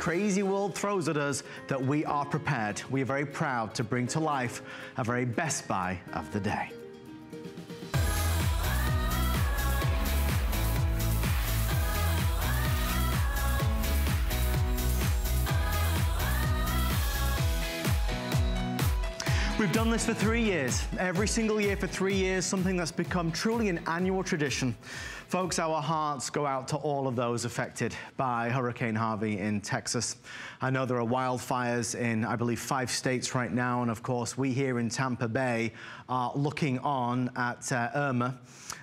Crazy world throws at us that we are prepared. We are very proud to bring to life a very best buy of the day. We've done this for 3 years. Every single year for 3 years, something that's become truly an annual tradition. Folks, our hearts go out to all of those affected by Hurricane Harvey in Texas. I know there are wildfires in, I believe, 5 states right now, and of course, we here in Tampa Bay are looking on at Irma,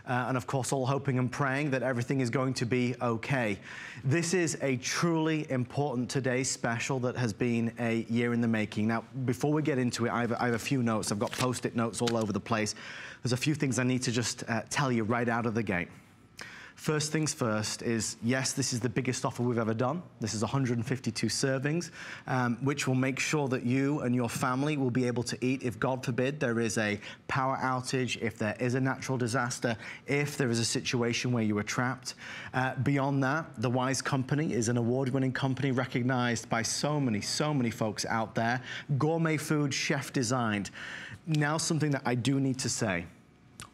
and of course, all hoping and praying that everything is going to be okay. This is a truly important Today special that has been a year in the making. Now, before we get into it, I have a few notes. I've got Post-it notes all over the place. There's a few things I need to just tell you right out of the gate. First things first is, yes, this is the biggest offer we've ever done. This is 152 servings, which will make sure that you and your family will be able to eat if, God forbid, there is a power outage, if there is a natural disaster, if there is a situation where you are trapped. Beyond that, the Wise Company is an award-winning company recognized by so many folks out there. Gourmet food, chef designed. Now, something that I do need to say.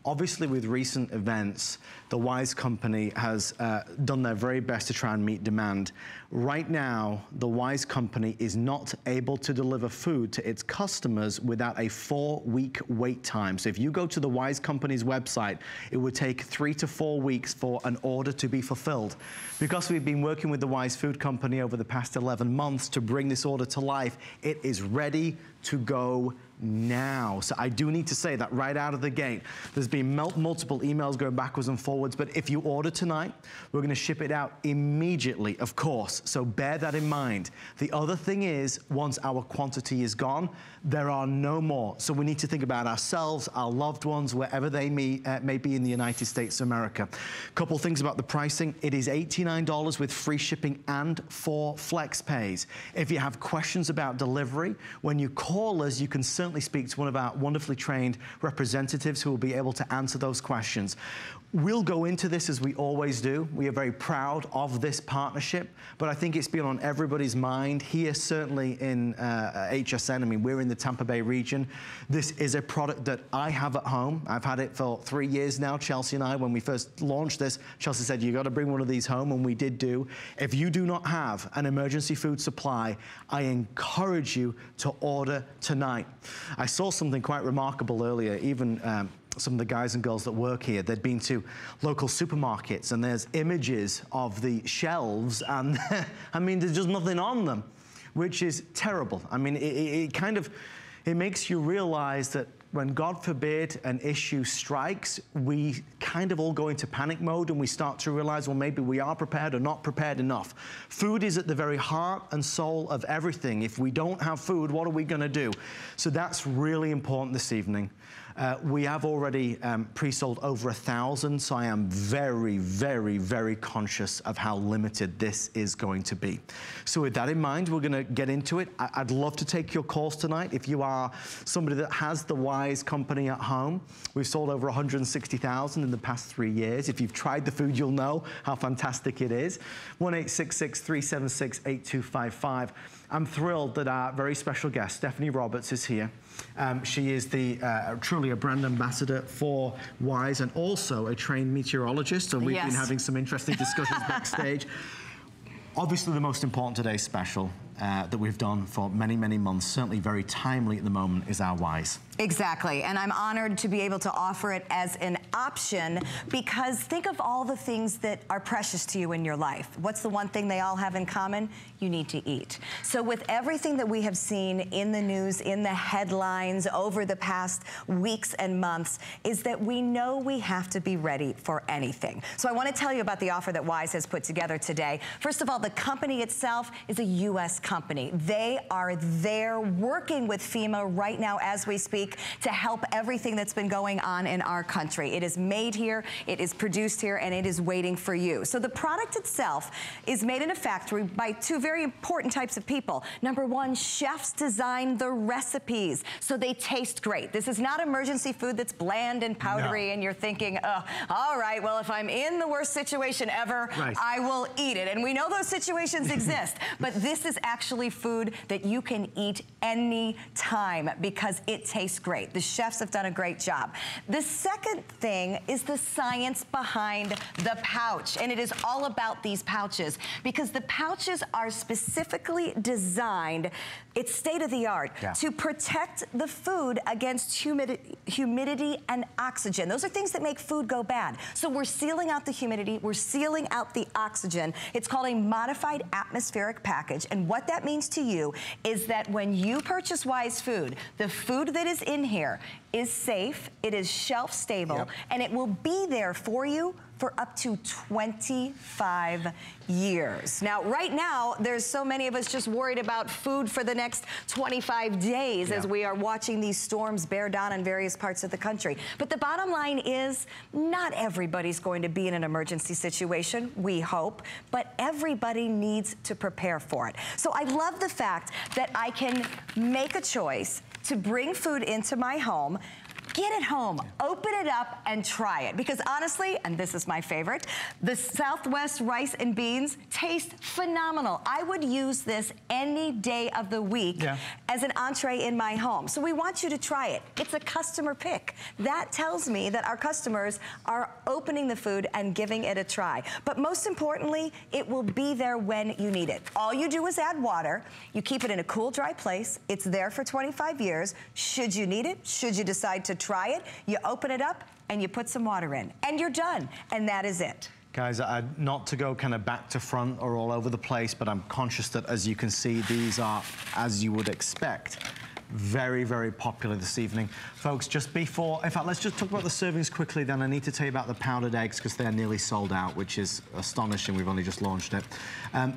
Obviously, with recent events, the Wise Company has done their very best to try and meet demand. Right now, the Wise Company is not able to deliver food to its customers without a 4-week wait time. So if you go to the Wise Company's website, it would take 3 to 4 weeks for an order to be fulfilled. Because we've been working with the Wise Food Company over the past 11 months to bring this order to life, it is ready to go now. So I do need to say that right out of the gate. There's been multiple emails going backwards and forwards, but if you order tonight, we're gonna ship it out immediately, of course. So bear that in mind. The other thing is, once our quantity is gone, there are no more. So we need to think about ourselves, our loved ones, wherever they may be in the United States of America. Couple things about the pricing. It is $89 with free shipping and 4 flex pays. If you have questions about delivery, when you call us, you can certainly speak to one of our wonderfully trained representatives who will be able to answer those questions. We'll go into this as we always do. We are very proud of this partnership, but I think it's been on everybody's mind here, certainly in HSN. I mean, we're in the Tampa Bay region. This is a product that I have at home. I've had it for 3 years now. Chelsea and I, when we first launched this, Chelsea said, you gotta bring one of these home, and we did do. If you do not have an emergency food supply, I encourage you to order tonight. I saw something quite remarkable earlier, even some of the guys and girls that work here, they'd been to local supermarkets and there's images of the shelves and I mean, there's just nothing on them, which is terrible. I mean, it makes you realize that when, God forbid, an issue strikes, we kind of all go into panic mode and we start to realize, well, maybe we are prepared or not prepared enough. Food is at the very heart and soul of everything. If we don't have food, what are we gonna do? So that's really important this evening. We have already pre-sold over 1,000, so I am very conscious of how limited this is going to be. So with that in mind, we're gonna get into it. I'd love to take your calls tonight. If you are somebody that has the Wise Company at home, we've sold over 160,000 in the past 3 years. If you've tried the food, you'll know how fantastic it is. 1-866-376-8255. I'm thrilled that our very special guest, Stephanie Roberts, is here. She is truly a brand ambassador for Wise and also a trained meteorologist. So we've been having some interesting discussions backstage. Obviously, the most important Today special that we've done for many months, certainly very timely at the moment, is our Wise. Exactly, and I'm honored to be able to offer it as an option because think of all the things that are precious to you in your life. What's the one thing they all have in common? You need to eat. So with everything that we have seen in the news, in the headlines over the past weeks and months, is that we know we have to be ready for anything. So I want to tell you about the offer that Wise has put together today. First of all, the company itself is a U.S. company. They are there working with FEMA right now as we speak to help everything that's been going on in our country. It is made here, it is produced here, and it is waiting for you. So the product itself is made in a factory by two very important types of people. Number one, chefs design the recipes so they taste great. This is not emergency food that's bland and powdery and you're thinking, oh, all right, well, if I'm in the worst situation ever, I will eat it. And we know those situations exist, but this is actually food that you can eat any time because it tastes great. The chefs have done a great job. The second thing is the science behind the pouch, and it is all about these pouches because the pouches are specifically designed, it's state-of-the-art, to protect the food against humidity and oxygen. Those are things that make food go bad. So we're sealing out the humidity, we're sealing out the oxygen. It's called a modified atmospheric package, and what that means to you is that when you purchase Wise Food, the food that is in here is safe, it is shelf stable, and it will be there for you for up to 25 years. Now, right now, there's so many of us just worried about food for the next 25 days as we are watching these storms bear down in various parts of the country. But the bottom line is, not everybody's going to be in an emergency situation, we hope, but everybody needs to prepare for it. So I love the fact that I can make a choice to bring food into my home, get it home, open it up, and try it. Because honestly, and this is my favorite, the Southwest rice and beans taste phenomenal. I would use this any day of the week as an entree in my home. So we want you to try it. It's a customer pick. That tells me that our customers are opening the food and giving it a try. But most importantly, it will be there when you need it. All you do is add water. You keep it in a cool, dry place. It's there for 25 years. Should you need it, should you decide to try it, you open it up and you put some water in and you're done, and that is it. Guys, not to go kind of back to front or all over the place, but I'm conscious that, as you can see, these are, as you would expect, very, very popular this evening. Folks, just before, in fact, let's just talk about the servings quickly, then I need to tell you about the powdered eggs because they're nearly sold out, which is astonishing. We've only just launched it.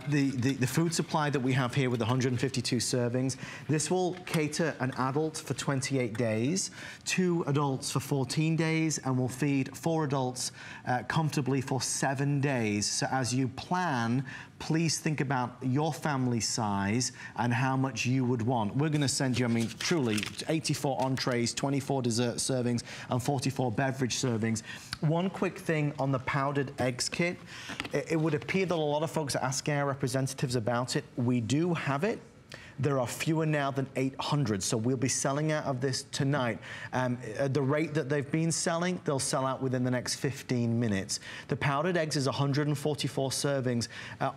The food supply that we have here with 152 servings, this will cater an adult for 28 days, 2 adults for 14 days, and will feed 4 adults comfortably for 7 days. So as you plan, please think about your family size and how much you would want. We're gonna send you, I mean, truly, 84 entrees, 24 dessert servings, and 44 beverage servings. One quick thing on the powdered eggs kit. It would appear that a lot of folks are asking our representatives about it. We do have it. There are fewer now than 800, so we'll be selling out of this tonight. At the rate that they've been selling, they'll sell out within the next 15 minutes. The powdered eggs is 144 servings.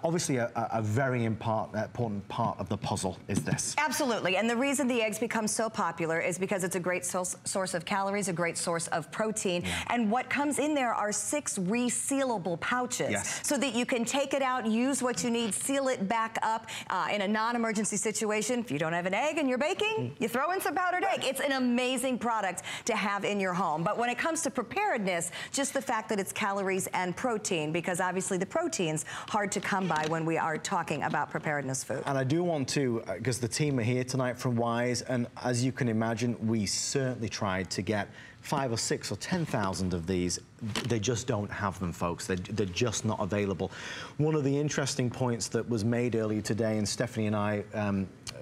Obviously, a very important part of the puzzle is this. Absolutely, and the reason the eggs become so popular is because it's a great source of calories, a great source of protein, and what comes in there are 6 resealable pouches so that you can take it out, use what you need, seal it back up in a non-emergency situation. If you don't have an egg and you're baking, you throw in some powdered egg. It's an amazing product to have in your home. But when it comes to preparedness, just the fact that it's calories and protein, because obviously the protein's hard to come by when we are talking about preparedness food. And I do want to, because the team are here tonight from Wise, and as you can imagine, we certainly tried to get 5 or 6 or 10,000 of these. They just don't have them, folks. They're just not available. One of the interesting points that was made earlier today, and Stephanie and I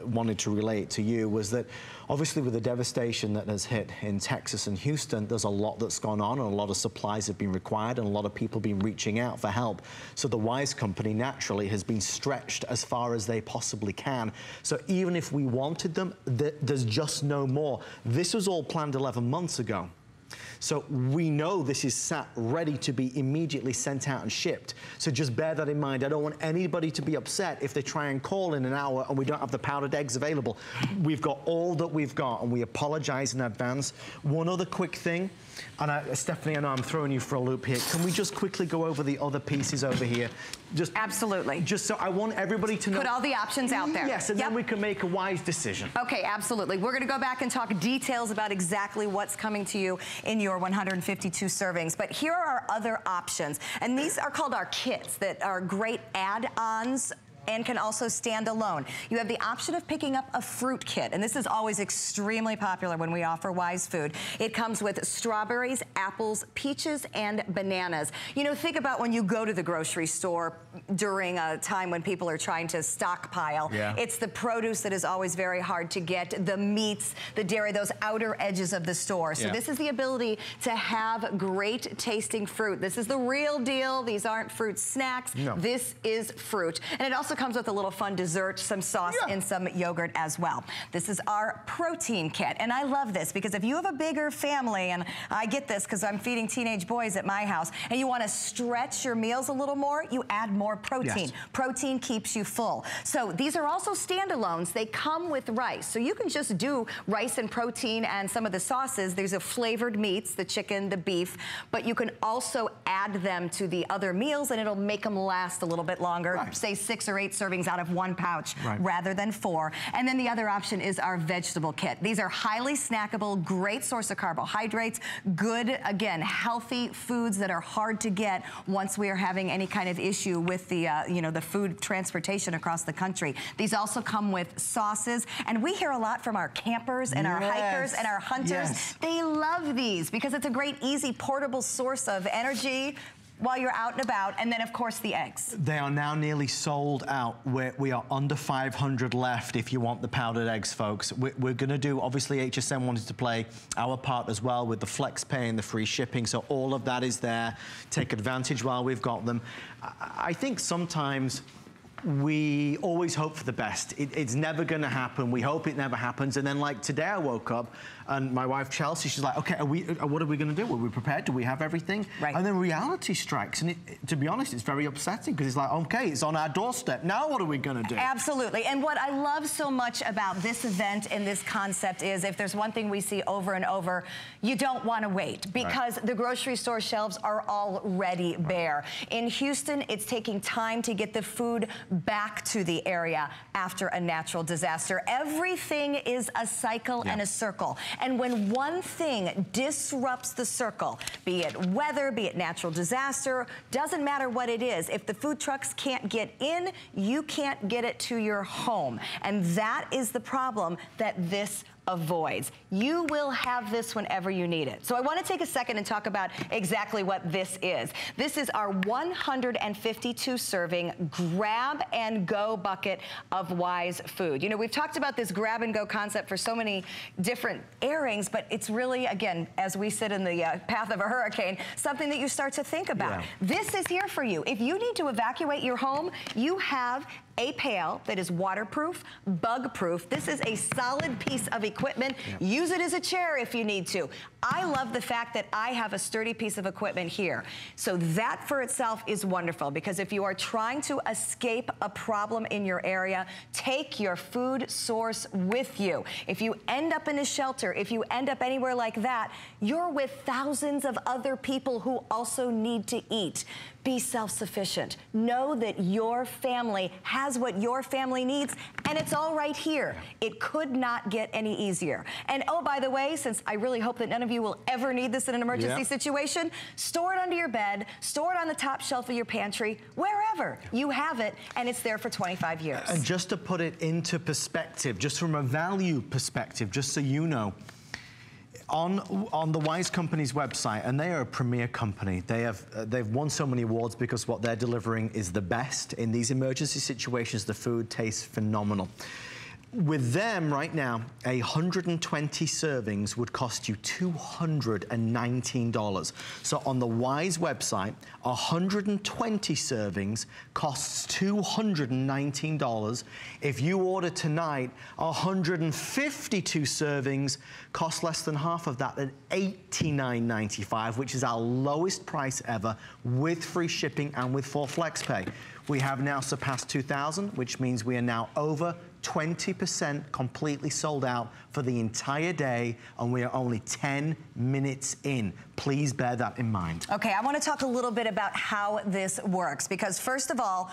wanted to relate to you, was that obviously with the devastation that has hit in Texas and Houston, there's a lot that's gone on and a lot of supplies have been required and a lot of people have been reaching out for help. So the Wise company naturally has been stretched as far as they possibly can. So even if we wanted them, there's just no more. This was all planned 11 months ago. So we know this is sat ready to be immediately sent out and shipped. So just bear that in mind. I don't want anybody to be upset if they try and call in an hour and we don't have the powdered eggs available. We've got all that we've got and we apologize in advance. One other quick thing, and Stephanie, I know I'm throwing you for a loop here. Can we just quickly go over the other pieces over here? Just absolutely. Just so I want everybody to know. Put all the options out there. Yes, and then we can make a wise decision. Okay, absolutely. We're going to go back and talk details about exactly what's coming to you in your 152 servings. But here are our other options. And these are called our kits that are great add-ons and can also stand alone. You have the option of picking up a fruit kit, and this is always extremely popular when we offer Wise Food. It comes with strawberries, apples, peaches, and bananas. You know, think about when you go to the grocery store during a time when people are trying to stockpile. Yeah. It's the produce that is always very hard to get, the meats, the dairy, those outer edges of the store. So this is the ability to have great tasting fruit. This is the real deal. These aren't fruit snacks. No. This is fruit. And it also comes with a little fun dessert, some sauce, and some yogurt as well. This is our protein kit. And I love this because if you have a bigger family, and I get this because I'm feeding teenage boys at my house, and you want to stretch your meals a little more, you add more protein. Yes. Protein keeps you full. So these are also standalones. They come with rice. So you can just do rice and protein and some of the sauces. There's a flavored meats, the chicken, the beef, but you can also add them to the other meals and it'll make them last a little bit longer. Right. Say 6 or 8 servings out of 1 pouch rather than 4. And then the other option is our vegetable kit. These are highly snackable, great source of carbohydrates, good, again, healthy foods that are hard to get once we are having any kind of issue with the, you know, the food transportation across the country. These also come with sauces, and we hear a lot from our campers and our hikers and our hunters. They love these because it's a great, easy, portable source of energy while you're out and about. And then, of course, the eggs. They are now nearly sold out. We are under 500 left if you want the powdered eggs, folks. We're going to do, obviously, HSN wanted to play our part as well with the flex pay and the free shipping. So all of that is there. Take advantage while we've got them. I think sometimes we always hope for the best. It's never going to happen. We hope it never happens. And then, like today, I woke up and my wife Chelsea, she's like, "Okay, what are we going to do? Are we prepared? Do we have everything?" Right. And then reality strikes, and to be honest, it's very upsetting because it's like, okay, it's on our doorstep. Now, what are we going to do? Absolutely. And what I love so much about this event and this concept is, if there's one thing we see over and over, you don't want to wait because the grocery store shelves are already bare. In Houston, it's taking time to get the food back to the area after a natural disaster. Everything is a cycle and a circle. And when one thing disrupts the circle, be it weather, be it natural disaster, doesn't matter what it is, if the food trucks can't get in, you can't get it to your home. And that is the problem that this avoids. You will have this whenever you need it. So I want to take a second and talk about exactly what this is. This is our 152 serving grab and go bucket of Wise Food. You know, we've talked about this grab and go concept for so many different airings, but it's really, again, as we sit in the path of a hurricane, something that you start to think about. This is here for you. If you need to evacuate your home, you have a pail that is waterproof, bug-proof. This is a solid piece of equipment. Use it as a chair if you need to. I love the fact that I have a sturdy piece of equipment here. So that for itself is wonderful, because if you are trying to escape a problem in your area, take your food source with you. If you end up in a shelter, if you end up anywhere like that, you're with thousands of other people who also need to eat. Be self-sufficient. Know that your family has what your family needs, and it's all right here. It could not get any easier. And oh, by the way, since I really hope that none of you will ever need this in an emergency situation, store it under your bed, store it on the top shelf of your pantry, wherever. You have it, and it's there for 25 years. And just to put it into perspective, just from a value perspective, just so you know, on the Wise Company's website, and they are a premier company. They've won so many awards because what they're delivering is the best. In these emergency situations, the food tastes phenomenal. With them right now, 120 servings would cost you $219. So on the Wise website, 120 servings costs $219. If you order tonight, 152 servings cost less than half of that at $89.95, which is our lowest price ever, with free shipping and with full flex pay. We have now surpassed 2,000, which means we are now over 20% completely sold out for the entire day, and we are only 10 minutes in. Please bear that in mind. Okay, I want to talk a little bit about how this works, because first of all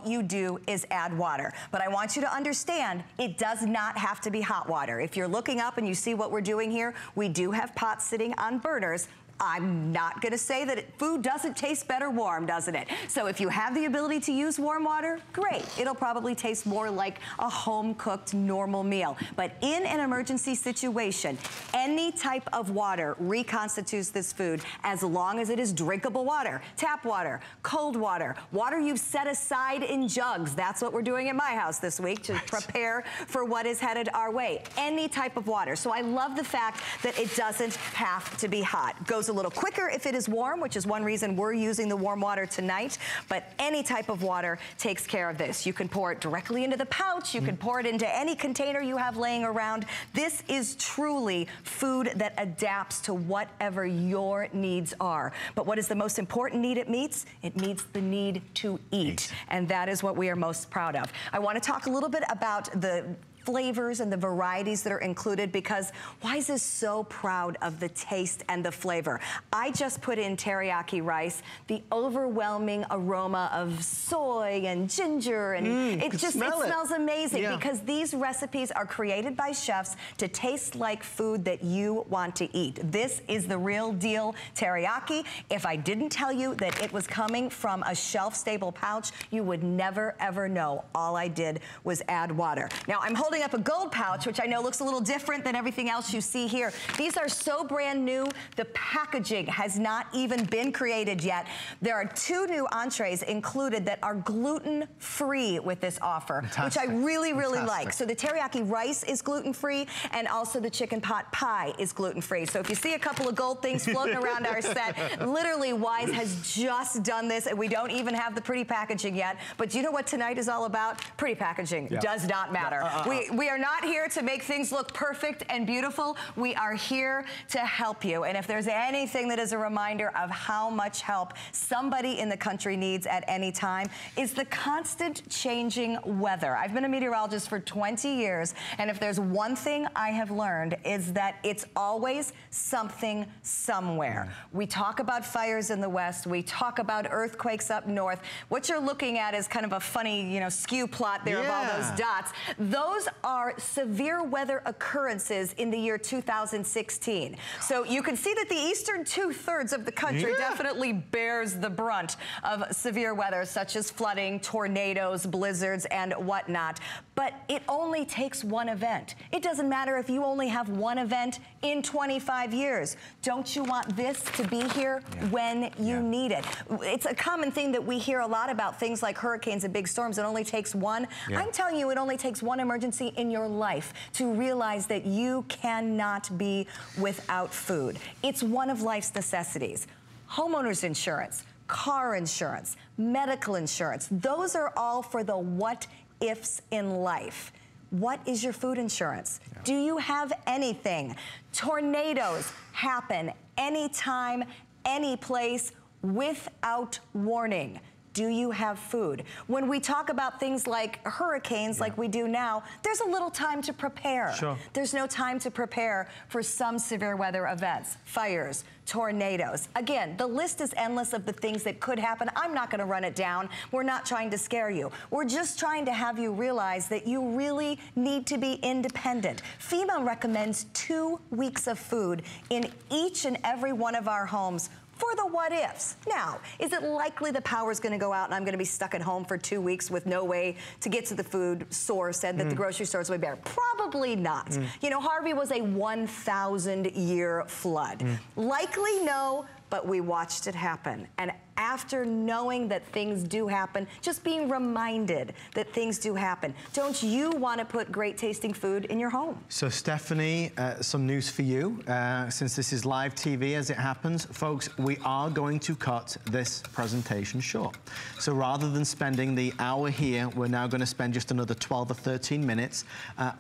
you do is add water. But I want you to understand, it does not have to be hot water. If you're looking up and you see what we're doing here, we do have pots sitting on burners. I'm not gonna say that food doesn't taste better warm, doesn't it? So if you have the ability to use warm water, great. It'll probably taste more like a home-cooked normal meal. But in an emergency situation, any type of water reconstitutes this food as long as it is drinkable water, tap water, cold water, water you've set aside in jugs. That's what we're doing at my house this week to prepare for what is headed our way. Any type of water. So I love the fact that it doesn't have to be hot. Goes a little quicker if it is warm, which is one reason we're using the warm water tonight, but any type of water takes care of this. You can pour it directly into the pouch, you can pour it into any container you have laying around. This is truly food that adapts to whatever your needs are. But what is the most important need it meets? It meets the need to eat. And that is what we are most proud of. I want to talk a little bit about the flavors and the varieties that are included, because Wise is so proud of the taste and the flavor. I just put in teriyaki rice, the overwhelming aroma of soy and ginger, and it smells amazing because these recipes are created by chefs to taste like food that you want to eat. This is the real deal teriyaki. If I didn't tell you that it was coming from a shelf-stable pouch, you would never ever know. All I did was add water. Now I'm holding up a gold pouch, which I know looks a little different than everything else you see here. These are so brand new. The packaging has not even been created yet. There are 2 new entrees included that are gluten-free with this offer, which I really like. So the teriyaki rice is gluten-free, and also the chicken pot pie is gluten-free. So if you see a couple of gold things floating around our set, literally Wise has just done this, and we don't even have the pretty packaging yet. But do you know what tonight is all about? Pretty packaging does not matter. We are not here to make things look perfect and beautiful. We are here to help you. And if there's anything that is a reminder of how much help somebody in the country needs at any time, is the constant changing weather. I've been a meteorologist for 20 years, and if there's one thing I have learned, is that it's always something somewhere. We talk about fires in the west, we talk about earthquakes up north. What you're looking at is kind of a funny, you know, skew plot there of all those dots. Those are severe weather occurrences in the year 2016. So you can see that the eastern 2/3 of the country definitely bears the brunt of severe weather, such as flooding, tornadoes, blizzards, and whatnot. But it only takes one event. It doesn't matter if you only have one event in 25 years. Don't you want this to be here when you need it? It's a common thing that we hear a lot about things like hurricanes and big storms. It only takes one. I'm telling you, it only takes one emergency in your life to realize that you cannot be without food. It's one of life's necessities. Homeowners insurance, car insurance, medical insurance, those are all for the what ifs in life. What is your food insurance? Do you have anything? Tornadoes happen anytime, any place, without warning. Do you have food? When we talk about things like hurricanes like we do now, there's a little time to prepare. There's no time to prepare for some severe weather events, fires, tornadoes. Again, the list is endless of the things that could happen. I'm not gonna run it down. We're not trying to scare you. We're just trying to have you realize that you really need to be independent. FEMA recommends 2 weeks of food in each and every one of our homes for the what ifs. Now, is it likely the power's gonna go out and I'm gonna be stuck at home for 2 weeks with no way to get to the food source and that the grocery stores would bear? Probably not. You know, Harvey was a 1,000-year flood. Likely no, but we watched it happen. And after knowing that things do happen, just being reminded that things do happen, don't you want to put great tasting food in your home? So Stephanie, some news for you. Since this is live TV as it happens, folks, we are going to cut this presentation short. So rather than spending the hour here, we're now going to spend just another 12 or 13 minutes.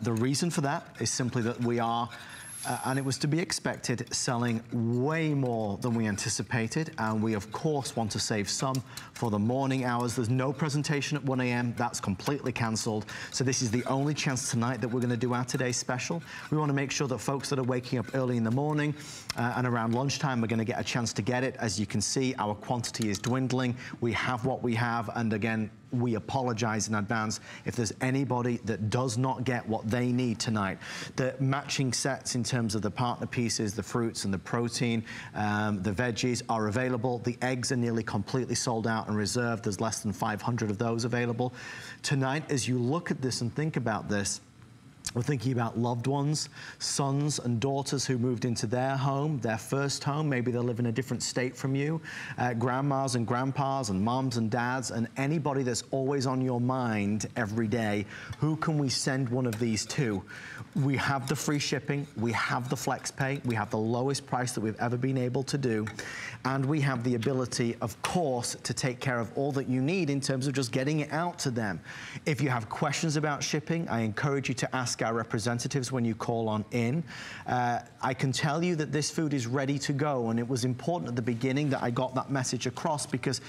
The reason for that is simply that we are and it was to be expected, selling way more than we anticipated. And we, of course, want to save some for the morning hours. There's no presentation at 1 a.m. That's completely cancelled. So this is the only chance tonight that we're going to do our today's special. We want to make sure that folks that are waking up early in the morning and around lunchtime are going to get a chance to get it. As you can see, our quantity is dwindling. We have what we have. And again, we apologize in advance if there's anybody that does not get what they need tonight. The matching sets in terms of the partner pieces, the fruits and the protein, the veggies are available. The eggs are nearly completely sold out and reserved. There's less than 500 of those available. Tonight, as you look at this and think about this, we're thinking about loved ones, sons and daughters who moved into their home, their first home. Maybe they live in a different state from you. Grandmas and grandpas and moms and dads and anybody that's always on your mind every day. Who can we send one of these to? We have the free shipping. We have the flex pay. We have the lowest price that we've ever been able to do. And we have the ability, of course, to take care of all that you need in terms of just getting it out to them. If you have questions about shipping, I encourage you to ask our representatives when you call on in. I can tell you that this food is ready to go, and it was important at the beginning that I got that message across, because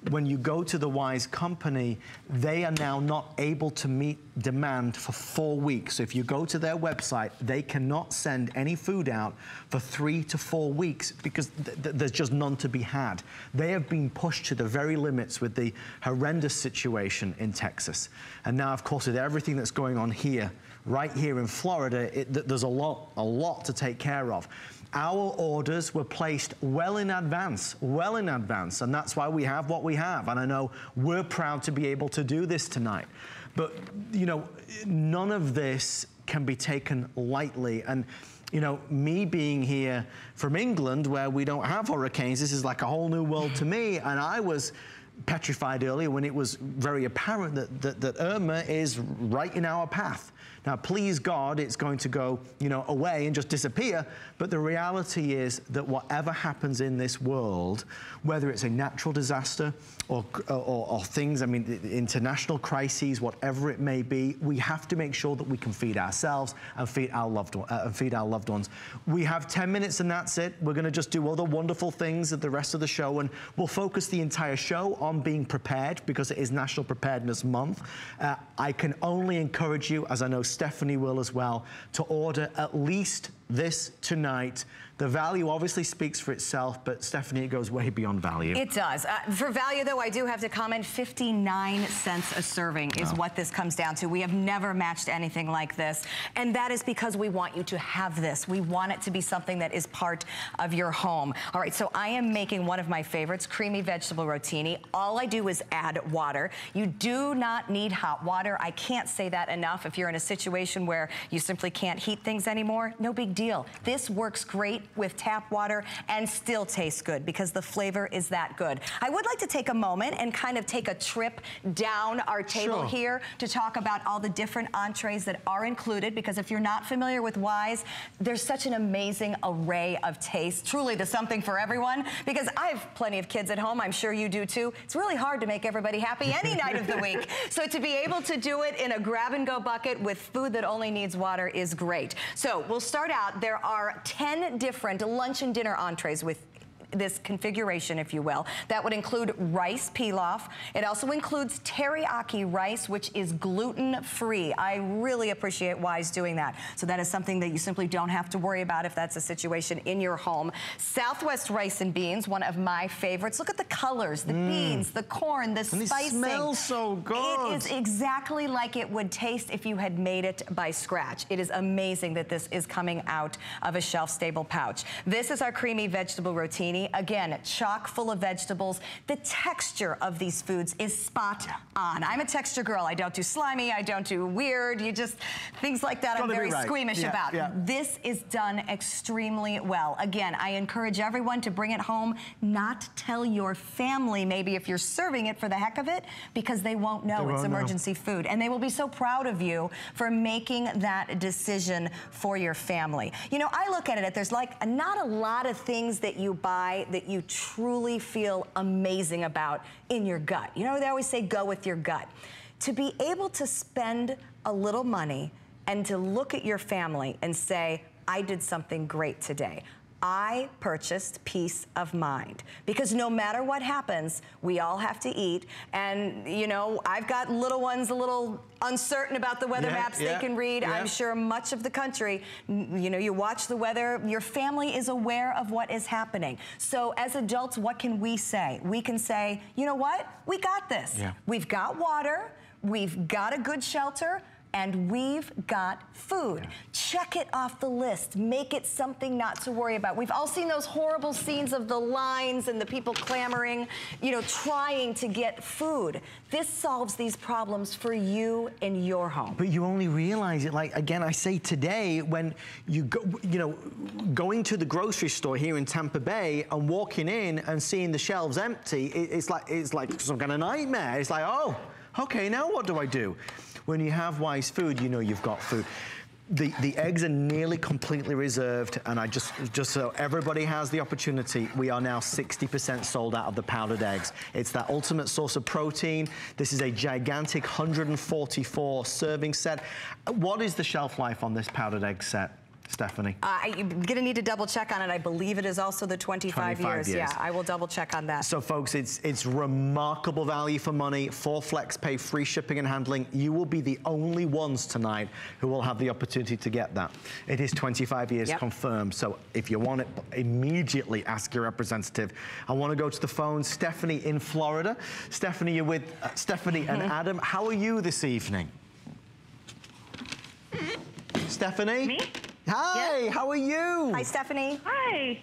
when you go to the Wise company, they are now not able to meet demand for 4 weeks. So if you go to their website, they cannot send any food out for 3 to 4 weeks because there's just none to be had. They have been pushed to the very limits with the horrendous situation in Texas. And now, of course, with everything that's going on here, right here in Florida, there's a lot to take care of. Our orders were placed well in advance, and that's why we have what we have. And I know we're proud to be able to do this tonight. But, you know, none of this can be taken lightly. And, you know, me being here from England, where we don't have hurricanes, this is like a whole new world to me. And I was petrified earlier when it was very apparent that Irma is right in our path. Now, please God, it's going to go, you know, away and just disappear. But the reality is that whatever happens in this world, whether it's a natural disaster or things, I mean, international crises, whatever it may be, we have to make sure that we can feed ourselves and feed our loved ones. We have 10 minutes and that's it. We're going to just do other wonderful things at the rest of the show, and we'll focus the entire show on being prepared because it is National Preparedness Month. I can only encourage you, as I know Stephanie will as well, to order at least this tonight. The value obviously speaks for itself, but Stephanie, it goes way beyond value. It does. For value, though, I do have to comment, 59 cents a serving is what this comes down to. We have never matched anything like this, and that is because we want you to have this. We want it to be something that is part of your home. All right, so I am making one of my favorites, creamy vegetable rotini. All I do is add water. You do not need hot water. I can't say that enough. If you're in a situation where you simply can't heat things anymore, no big deal. This works great with tap water and still tastes good because the flavor is that good. I would like to take a moment and kind of take a trip down our table here to talk about all the different entrees that are included, because if you're not familiar with Wise, there's such an amazing array of tastes. Truly, there's something for everyone, because I have plenty of kids at home. I'm sure you do too. It's really hard to make everybody happy any night of the week. So to be able to do it in a grab-and-go bucket with food that only needs water is great. So we'll start out. There are 10 different lunch and dinner entrees with this configuration, if you will. That would include rice pilaf. It also includes teriyaki rice, which is gluten-free. I really appreciate Wise doing that. So that is something that you simply don't have to worry about if that's a situation in your home. Southwest rice and beans, one of my favorites. Look at the colors, the beans, the corn, the spicing. It smells so good. It is exactly like it would taste if you had made it by scratch. It is amazing that this is coming out of a shelf-stable pouch. This is our creamy vegetable rotini. Again, chock full of vegetables. The texture of these foods is spot on. I'm a texture girl. I don't do slimy. I don't do weird. You just, things like that I'm very squeamish about. This is done extremely well. Again, I encourage everyone to bring it home, not tell your family maybe if you're serving it for the heck of it, because they won't know it's emergency food. And they will be so proud of you for making that decision for your family. You know, I look at it, there's like not a lot of things that you buy that you truly feel amazing about in your gut. You know, they always say go with your gut. To be able to spend a little money and to look at your family and say, I did something great today. I purchased peace of mind, because no matter what happens, we all have to eat. And, you know, I've got little ones a little uncertain about the weather maps they can read. I'm sure much of the country, you know, you watch the weather, your family is aware of what is happening. So as adults, what can we say? We can say, you know what? We got this. We've got water, we've got a good shelter, and we've got food. Check it off the list. Make it something not to worry about. We've all seen those horrible scenes of the lines and the people clamoring, you know, trying to get food. This solves these problems for you in your home. But you only realize it, like, again, I say today, when you go, you know, going to the grocery store here in Tampa Bay and walking in and seeing the shelves empty, it's like some kind of nightmare. It's like, oh, okay, now what do I do? When you have Wise Food, you know you've got food. The eggs are nearly completely reserved, and I just so everybody has the opportunity, we are now 60% sold out of the powdered eggs. It's that ultimate source of protein. This is a gigantic 144 serving set. What is the shelf life on this powdered egg set, Stephanie? I'm gonna need to double check on it. I believe it is also the 25 years. Yeah, I will double check on that. So folks, it's remarkable value for money. 4 flex pay, free shipping and handling. You will be the only ones tonight who will have the opportunity to get that. It is 25 years confirmed. So if you want it, immediately ask your representative. I want to go to the phone. Stephanie in Florida. Stephanie, you're with Stephanie and Adam. How are you this evening? Stephanie? Me? Hi, how are you? Hi, Stephanie. Hi.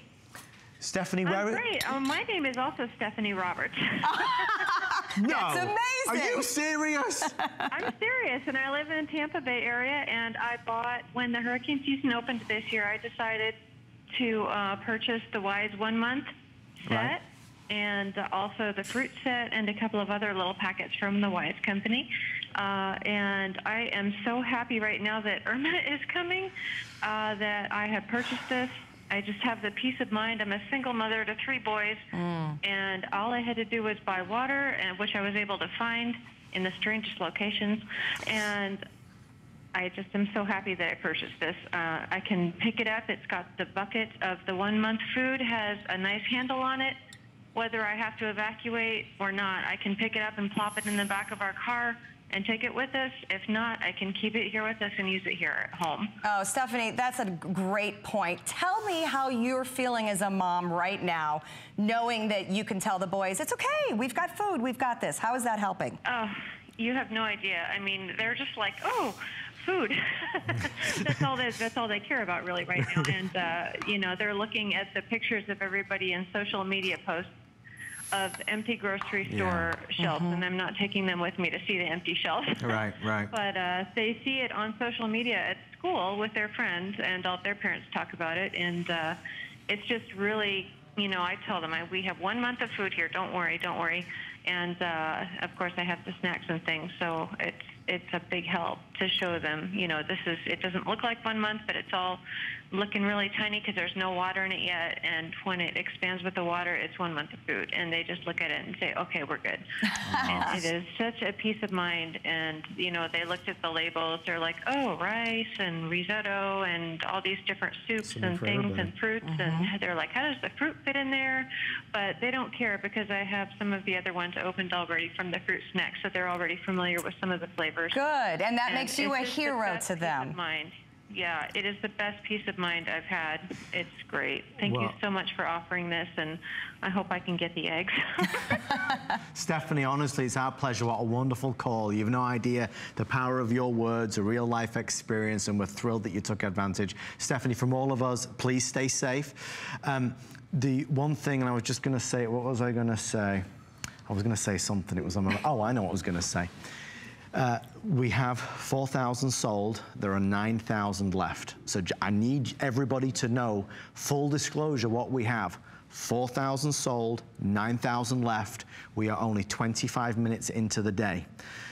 Stephanie, I'm great. My name is also Stephanie Roberts. No. That's amazing. Are you serious? I'm serious, and I live in the Tampa Bay area, and I bought, when the hurricane season opened this year, I decided to purchase the Wise 1 month set, and also the fruit set and a couple of other little packets from the Wise company. And I am so happy right now that Irma is coming, that I have purchased this. I just have the peace of mind. I'm a single mother to 3 boys, and all I had to do was buy water, and which I was able to find in the strangest locations. And I just am so happy that I purchased this. I can pick it up. It's got the bucket of the 1 month food, has a nice handle on it. Whether I have to evacuate or not, I can pick it up and plop it in the back of our car and take it with us. If not, I can keep it here with us and use it here at home. Oh, Stephanie, that's a great point. Tell me how you're feeling as a mom right now, knowing that you can tell the boys, it's okay, we've got food, we've got this. How is that helping? Oh, you have no idea. I mean, they're just like, oh, food. That's all they care about really right now. And, you know, they're looking at the pictures of everybody in social media posts of empty grocery store shelves, and I'm not taking them with me to see the empty shelves. Right. But they see it on social media at school with their friends, and all their parents talk about it, and it's just really, you know, I tell them, we have 1 month of food here, don't worry. And of course I have the snacks and things, so it's a big help to show them, you know, it doesn't look like 1 month, but it's all looking really tiny because there's no water in it yet, and when it expands with the water, it's 1 month of food, and they just look at it and say, okay, we're good. And it is such a peace of mind. And, you know, they looked at the labels, they're like, oh, rice and risotto and all these different soups and things and fruits, and they're like, how does the fruit fit in there? But they don't care because I have some of the other ones opened already from the fruit snacks, so they're already familiar with some of the flavors. Good, and that makes you a hero to them. Yeah, it is the best peace of mind I've had. It's great. Thank you so much for offering this, and I hope I can get the eggs. Stephanie, honestly, it's our pleasure. What a wonderful call. You have no idea the power of your words, a real life experience, and we're thrilled that you took advantage. Stephanie, from all of us, please stay safe. The one thing, and I was just going to say, what was I going to say? I was going to say something. It was on my, oh, I know what I was going to say. We have 4,000 sold. There are 9,000 left. So I need everybody to know, full disclosure, what we have. 4,000 sold, 9,000 left. We are only 25 minutes into the day.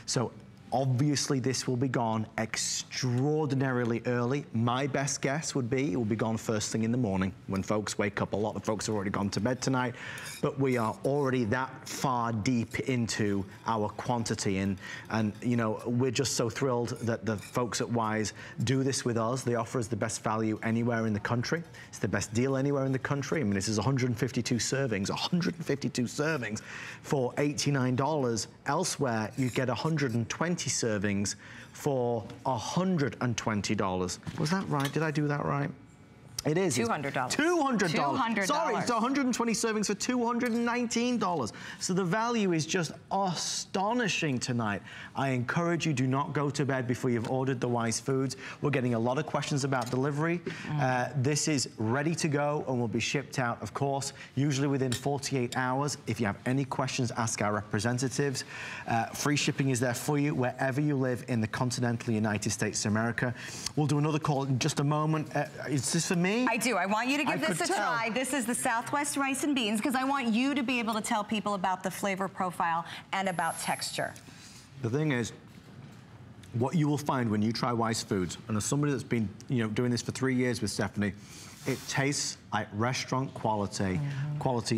So Obviously, this will be gone extraordinarily early. My best guess would be it will be gone first thing in the morning when folks wake up. A lot of folks have already gone to bed tonight, but we are already that far deep into our quantity. And you know, we're just so thrilled that the folks at Wise do this with us. They offer us the best value anywhere in the country. It's the best deal anywhere in the country. I mean, this is 152 servings, 152 servings for $89. Elsewhere, you get 120 servings for $120. Was that right? Did I do that right? It is. $200. $200. Sorry, it's 120 servings for $219. So the value is just astonishing tonight. I encourage you, do not go to bed before you've ordered the Wise Foods. We're getting a lot of questions about delivery. This is ready to go and will be shipped out, of course, usually within 48 hours. If you have any questions, ask our representatives. Free shipping is there for you wherever you live in the continental United States of America. We'll do another call in just a moment. Is this for me? I do. I want you to give this a try. This is the Southwest rice and beans because I want you to be able to tell people about the flavor profile and about texture. The thing is, what you will find when you try Wise Foods, and as somebody that's been, you know, doing this for 3 years with Stephanie, it tastes like restaurant quality,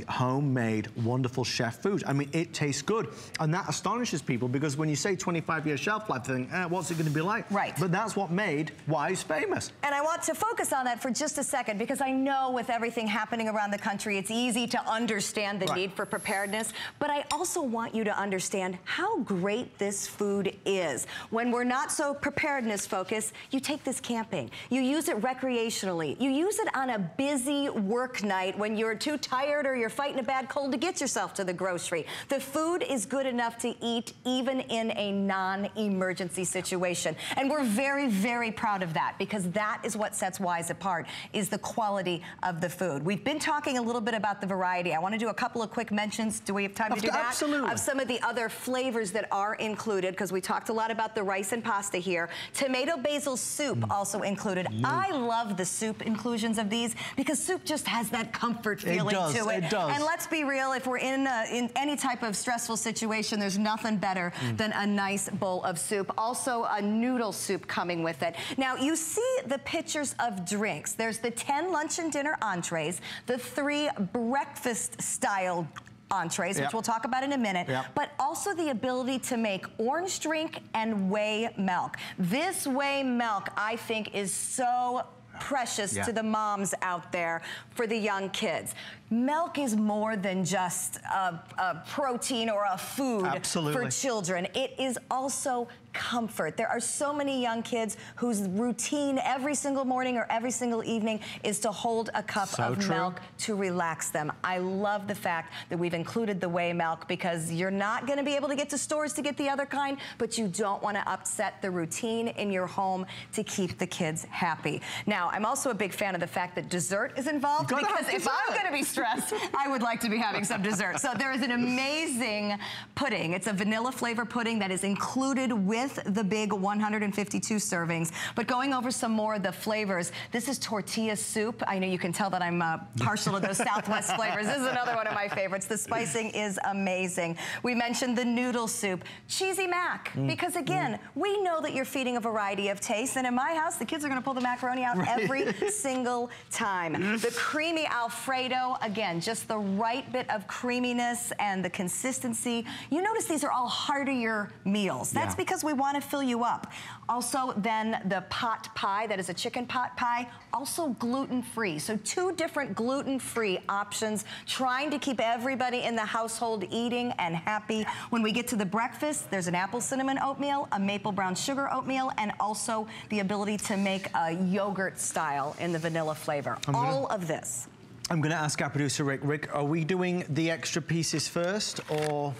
homemade, wonderful chef food. I mean, it tastes good. And that astonishes people because when you say 25-year shelf life, they think, what's it gonna be like? Right. But that's what made Wise famous. And I want to focus on that for just a second because I know with everything happening around the country, it's easy to understand the need for preparedness, but I also want you to understand how great this food is. When we're not so preparedness focused, you take this camping. You use it recreationally. You use it on a busy work night when you're too tired or you're fighting a bad cold to get yourself to the grocery. The food is good enough to eat even in a non-emergency situation. And we're very, very proud of that because that is what sets Wise apart, is the quality of the food. We've been talking a little bit about the variety. I want to do a couple of quick mentions. Do we have time to do that? Absolutely. Of some of the other flavors that are included because we talked a lot about the rice and pasta here. Tomato basil soup also included. I love the soup inclusions of these because soup just has that comfort feeling to it. It does. And let's be real, if we're in any type of stressful situation, there's nothing better than a nice bowl of soup. Also a noodle soup coming with it. Now you see the pictures of drinks. There's the 10 lunch and dinner entrees, the 3 breakfast style entrees, which we'll talk about in a minute, but also the ability to make orange drink and whey milk. This whey milk, I think, is so precious to the moms out there for the young kids. Milk is more than just a protein or a food for children. It is also comfort. There are so many young kids whose routine every single morning or every single evening is to hold a cup of milk to relax them. I love the fact that we've included the whey milk because you're not going to be able to get to stores to get the other kind, but you don't want to upset the routine in your home to keep the kids happy. Now, I'm also a big fan of the fact that dessert is involved because if I'm going to be stressed, I would like to be having some dessert. So there is an amazing pudding. It's a vanilla flavor pudding that is included with the big 152 servings. But going over some more of the flavors, this is tortilla soup. I know you can tell that I'm partial to those Southwest flavors. This is another one of my favorites. The spicing is amazing. We mentioned the noodle soup, cheesy mac, because again, we know that you're feeding a variety of tastes, and in my house, the kids are gonna pull the macaroni out every single time. The creamy Alfredo, again, just the right bit of creaminess and the consistency. You notice these are all heartier meals. That's because we want to fill you up. Also, then the pot pie, that is a chicken pot pie, also gluten-free. So 2 different gluten-free options, trying to keep everybody in the household eating and happy. When we get to the breakfast, there's an apple cinnamon oatmeal, a maple brown sugar oatmeal, and also the ability to make a yogurt style in the vanilla flavor. All of this. I'm going to ask our producer, Rick. Rick, are we doing the extra pieces first, or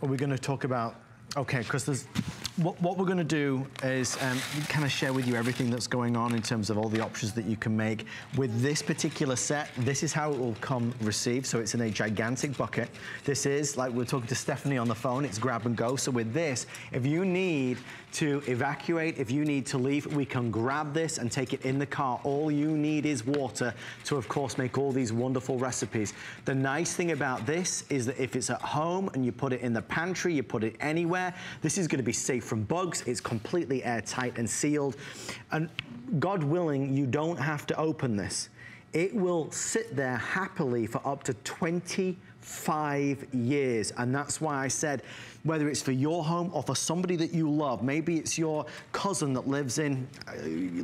are we going to talk about... Okay, because there's... What we're going to do is kind of share with you everything that's going on in terms of all the options that you can make. With this particular set, this is how it will come received. So it's in a gigantic bucket. This is, like we were talking to Stephanie on the phone, it's grab and go. So with this, if you need to evacuate, if you need to leave, we can grab this and take it in the car. All you need is water to, of course, make all these wonderful recipes. The nice thing about this is that if it's at home and you put it in the pantry, you put it anywhere, this is going to be safe from bugs. It's completely airtight and sealed. And God willing, you don't have to open this. It will sit there happily for up to 25 years. And that's why I said, whether it's for your home or for somebody that you love, maybe it's your cousin that lives in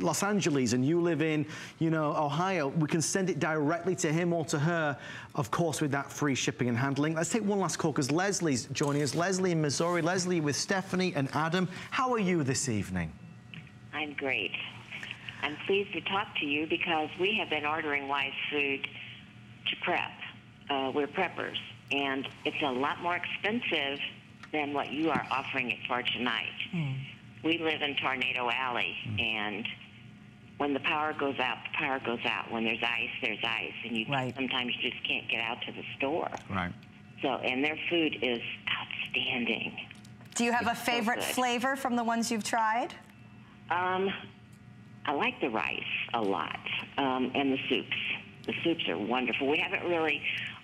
Los Angeles and you live in, you know, Ohio, we can send it directly to him or to her, of course, with that free shipping and handling. Let's take one last call because Leslie's joining us. Leslie in Missouri. Leslie with Stephanie and Adam. How are you this evening? I'm great. I'm pleased to talk to you because we have been ordering Wise food to prep. We're preppers, and it's a lot more expensive than what you are offering it for tonight. We live in Tornado Alley, and when the power goes out, the power goes out. When there's ice, and you sometimes you just can't get out to the store. Right. So, and their food is outstanding. Do you have a favorite flavor from the ones you've tried? I like the rice a lot, and the soups. The soups are wonderful. We haven't really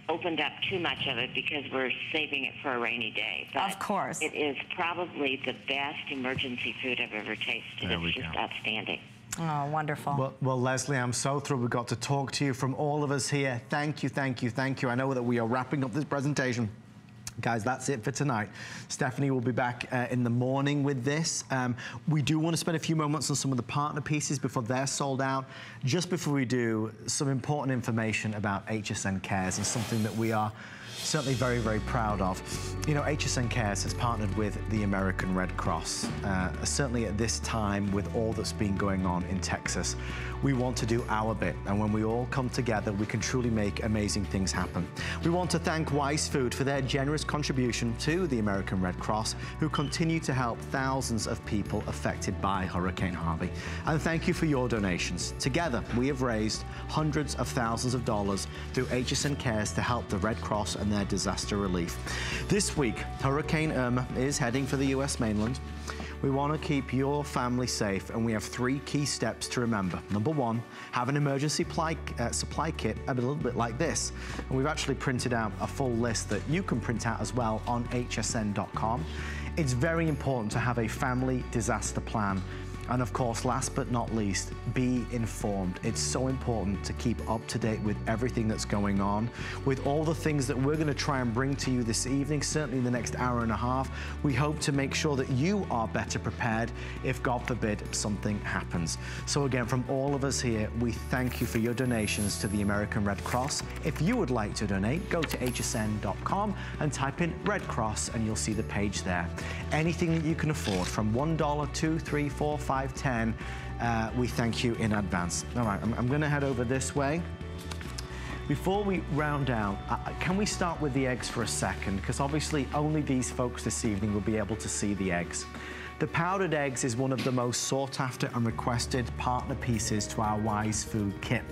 opened up too much of it because we're saving it for a rainy day. But of course. It is probably the best emergency food I've ever tasted. It's just outstanding. Oh, wonderful. Well, Leslie, I'm so thrilled we got to talk to you from all of us here. Thank you, thank you, thank you. I know that we are wrapping up this presentation. Guys, that's it for tonight. Stephanie will be back in the morning with this. We do want to spend a few moments on some of the partner pieces before they're sold out. Just before we do, some important information about HSN Cares and something that we are certainly very, very proud of. You know, HSN Cares has partnered with the American Red Cross. Certainly at this time, with all that's been going on in Texas, we want to do our bit. And when we all come together, we can truly make amazing things happen. We want to thank Wise Food for their generous contribution to the American Red Cross, who continue to help thousands of people affected by Hurricane Harvey. And thank you for your donations. Together, we have raised hundreds of thousands of dollars through HSN Cares to help the Red Cross and their disaster relief. This week, Hurricane Irma is heading for the US mainland. We want to keep your family safe, and we have 3 key steps to remember. Number 1, have an emergency supply kit a little bit like this. And we've actually printed out a full list that you can print out as well on hsn.com. It's very important to have a family disaster plan. And of course, last but not least, be informed. It's so important to keep up to date with everything that's going on. With all the things that we're going to try and bring to you this evening, certainly in the next hour and a half, we hope to make sure that you are better prepared if, God forbid, something happens. So again, from all of us here, we thank you for your donations to the American Red Cross. If you would like to donate, go to hsn.com and type in Red Cross and you'll see the page there. Anything that you can afford, from $1, $2, $3, $4, $5, $10, we thank you in advance. All right, I'm going to head over this way. Before we round out, can we start with the eggs for a second? Because obviously only these folks this evening will be able to see the eggs. The powdered eggs is one of the most sought after and requested partner pieces to our Wise Food kit.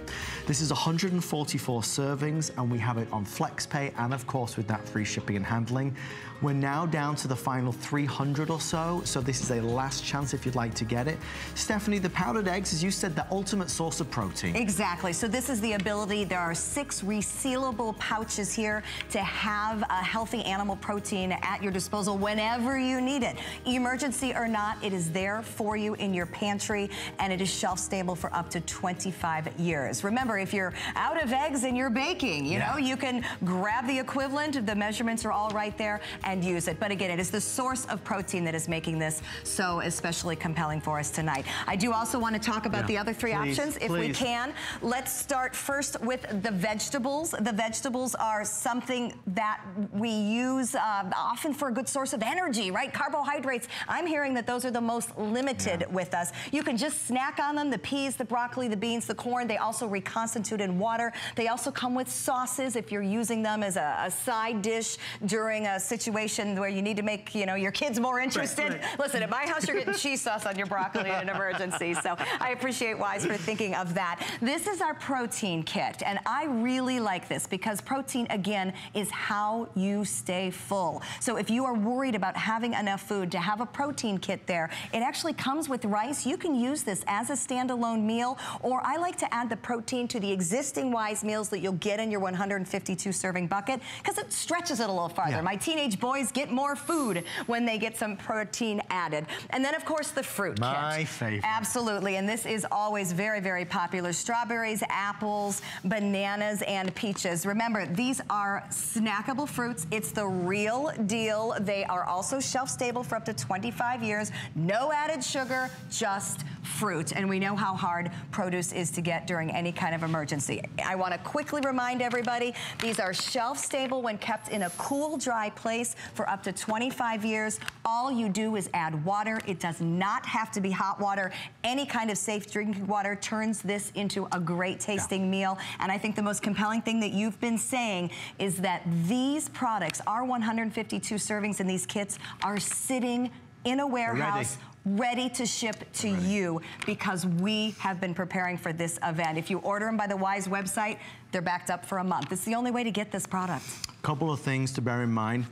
This is 144 servings, and we have it on FlexPay and of course with that free shipping and handling. We're now down to the final 300 or so this is a last chance if you'd like to get it. Stephanie, the powdered eggs, as you said, the ultimate source of protein. Exactly, so this is the ability, there are 6 resealable pouches here to have a healthy animal protein at your disposal whenever you need it. Emergency or not, it is there for you in your pantry, and it is shelf stable for up to 25 years. Remember, if you're out of eggs and you're baking, you know, you can grab the equivalent, the measurements are all right there, and use it. But again, it is the source of protein that is making this so especially compelling for us tonight. I do also want to talk about the other 3 options, if we can. Let's start first with the vegetables. The vegetables are something that we use often for a good source of energy, right? Carbohydrates. I'm hearing that those are the most limited with us. You can just snack on them, the peas, the broccoli, the beans, the corn. They also reconstitute in water. They also come with sauces if you're using them as a side dish during a situation where you need to make, you know, your kids more interested. Right. Listen, at my house, you're getting cheese sauce on your broccoli in an emergency. So I appreciate Wise for thinking of that. This is our protein kit, and I really like this because protein, again, is how you stay full. So if you are worried about having enough food, to have a protein option kit there. It actually comes with rice. You can use this as a standalone meal, or I like to add the protein to the existing Wise meals that you'll get in your 152 serving bucket, because it stretches it a little farther. My teenage boys get more food when they get some protein added. And then of course the fruit kit. My favorite. Absolutely, and this is always very, very popular. Strawberries, apples, bananas, and peaches. Remember, these are snackable fruits. It's the real deal. They are also shelf stable for up to 25 years. No added sugar, just fruit. And we know how hard produce is to get during any kind of emergency. I want to quickly remind everybody, these are shelf stable when kept in a cool, dry place for up to 25 years. All you do is add water. It does not have to be hot water. Any kind of safe drinking water turns this into a great tasting meal. And I think the most compelling thing that you've been saying is that these products, our 152 servings in these kits, are sitting in a warehouse ready to ship to you, because we have been preparing for this event. If you order them by the Wise website, they're backed up for a month. It's the only way to get this product. Couple of things to bear in mind.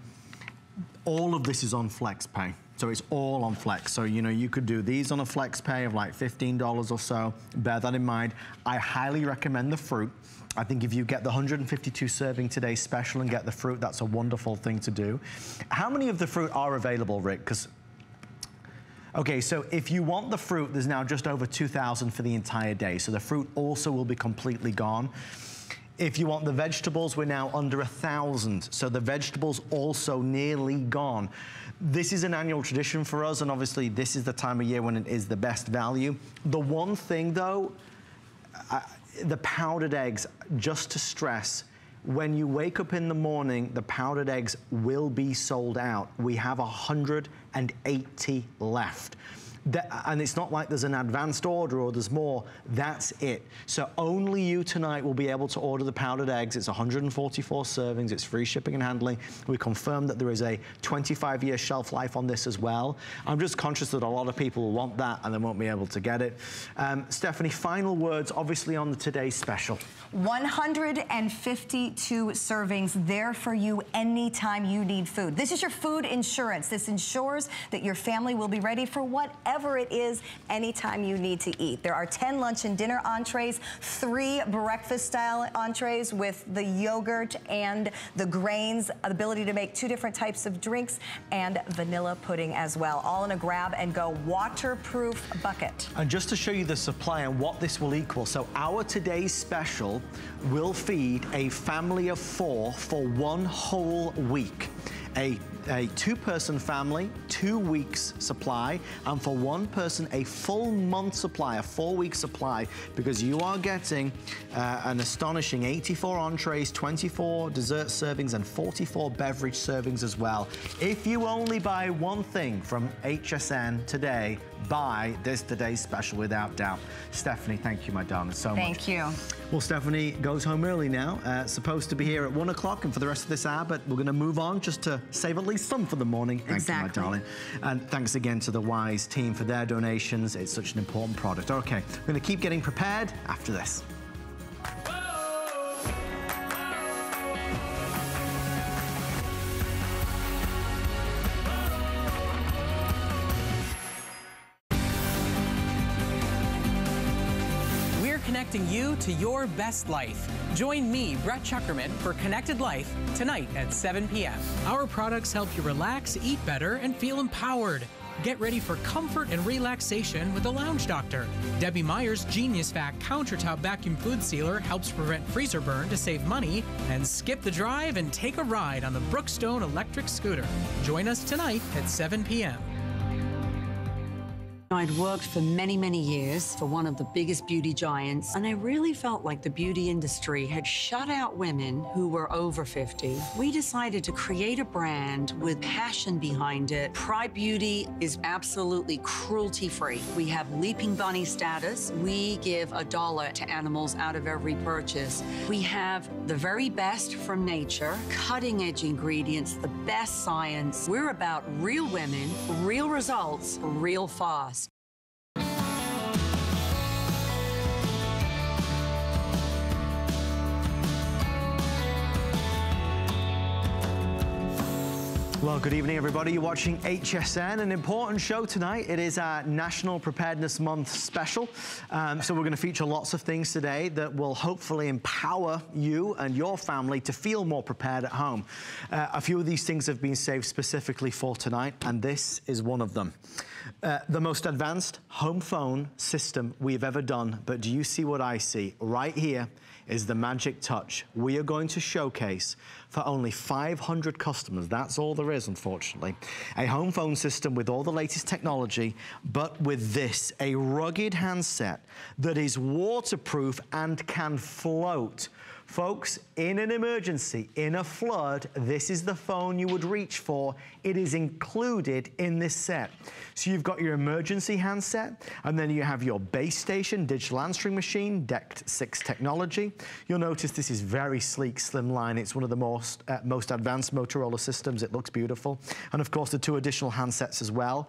All of this is on flex pay. So it's all on flex. So, you know, you could do these on a flex pay of like $15 or so. Bear that in mind. I highly recommend the fruit. I think if you get the 152 serving today special and get the fruit, that's a wonderful thing to do. How many of the fruit are available, Rick? Because okay, so if you want the fruit, there's now just over 2,000 for the entire day. So the fruit also will be completely gone. If you want the vegetables, we're now under 1,000. So the vegetables also nearly gone. This is an annual tradition for us, and obviously this is the time of year when it is the best value. The one thing though, the powdered eggs, just to stress, when you wake up in the morning, the powdered eggs will be sold out. We have 180 left. And it's not like there's an advanced order or there's more. That's it. So only you tonight will be able to order the powdered eggs. It's 144 servings. It's free shipping and handling. We confirm that there is a 25-year shelf life on this as well. I'm just conscious that a lot of people will want that and they won't be able to get it. Stephanie, final words, obviously, on the today's special. 152 servings there for you anytime you need food. This is your food insurance. This ensures that your family will be ready for whatever it is anytime you need to eat. There are 10 lunch and dinner entrees, 3 breakfast-style entrees with the yogurt and the grains, the ability to make 2 different types of drinks, and vanilla pudding as well, all in a grab-and-go waterproof bucket. And just to show you the supply and what this will equal, so our today's special will feed a family of 4 for 1 whole week. A 2-person family, 2 weeks supply, and for 1 person, a full month supply, a 4-week supply, because you are getting an astonishing 84 entrees, 24 dessert servings, and 44 beverage servings as well. If you only buy one thing from HSN today, buy this today's special without doubt. Stephanie, thank you, my darling, so much. Thank you. Well, Stephanie goes home early now, supposed to be here at 1 o'clock and for the rest of this hour, but we're going to move on just to save at least some for the morning. Thank you, my darling. And thanks again to the Wise team for their donations. It's such an important product. Okay, we're going to keep getting prepared after this. Connecting you to your best life. Join me, Brett Chuckerman, for Connected Life tonight at 7 p.m. Our products help you relax, eat better, and feel empowered. Get ready for comfort and relaxation with the Lounge Doctor. Debbie Meyer's Genius Vac countertop vacuum food sealer helps prevent freezer burn to save money. And skip the drive and take a ride on the Brookstone electric scooter. Join us tonight at 7 p.m. I'd worked for many, many years for one of the biggest beauty giants, and I really felt like the beauty industry had shut out women who were over 50. We decided to create a brand with passion behind it. Pride Beauty is absolutely cruelty-free. We have Leaping Bunny status. We give $1 to animals out of every purchase. We have the very best from nature, cutting-edge ingredients, the best science. We're about real women, real results, real fast. Well, good evening, everybody. You're watching HSN, an important show tonight. It is our National Preparedness Month special. So we're going to feature lots of things today that will hopefully empower you and your family to feel more prepared at home. A few of these things have been saved specifically for tonight, and this is one of them. The most advanced home phone system we've ever done, but do you see what I see? Right here is the magic touch we are going to showcase for only 500 customers. That's all there is, unfortunately. A home phone system with all the latest technology, but with this, a rugged handset that is waterproof and can float. Folks, in an emergency, in a flood, this is the phone you would reach for. It is included in this set. So you've got your emergency handset, and then you have your base station, digital answering machine, DECT 6 technology. You'll notice this is very sleek, slimline. It's one of the most advanced Motorola systems. It looks beautiful. And of course, the 2 additional handsets as well.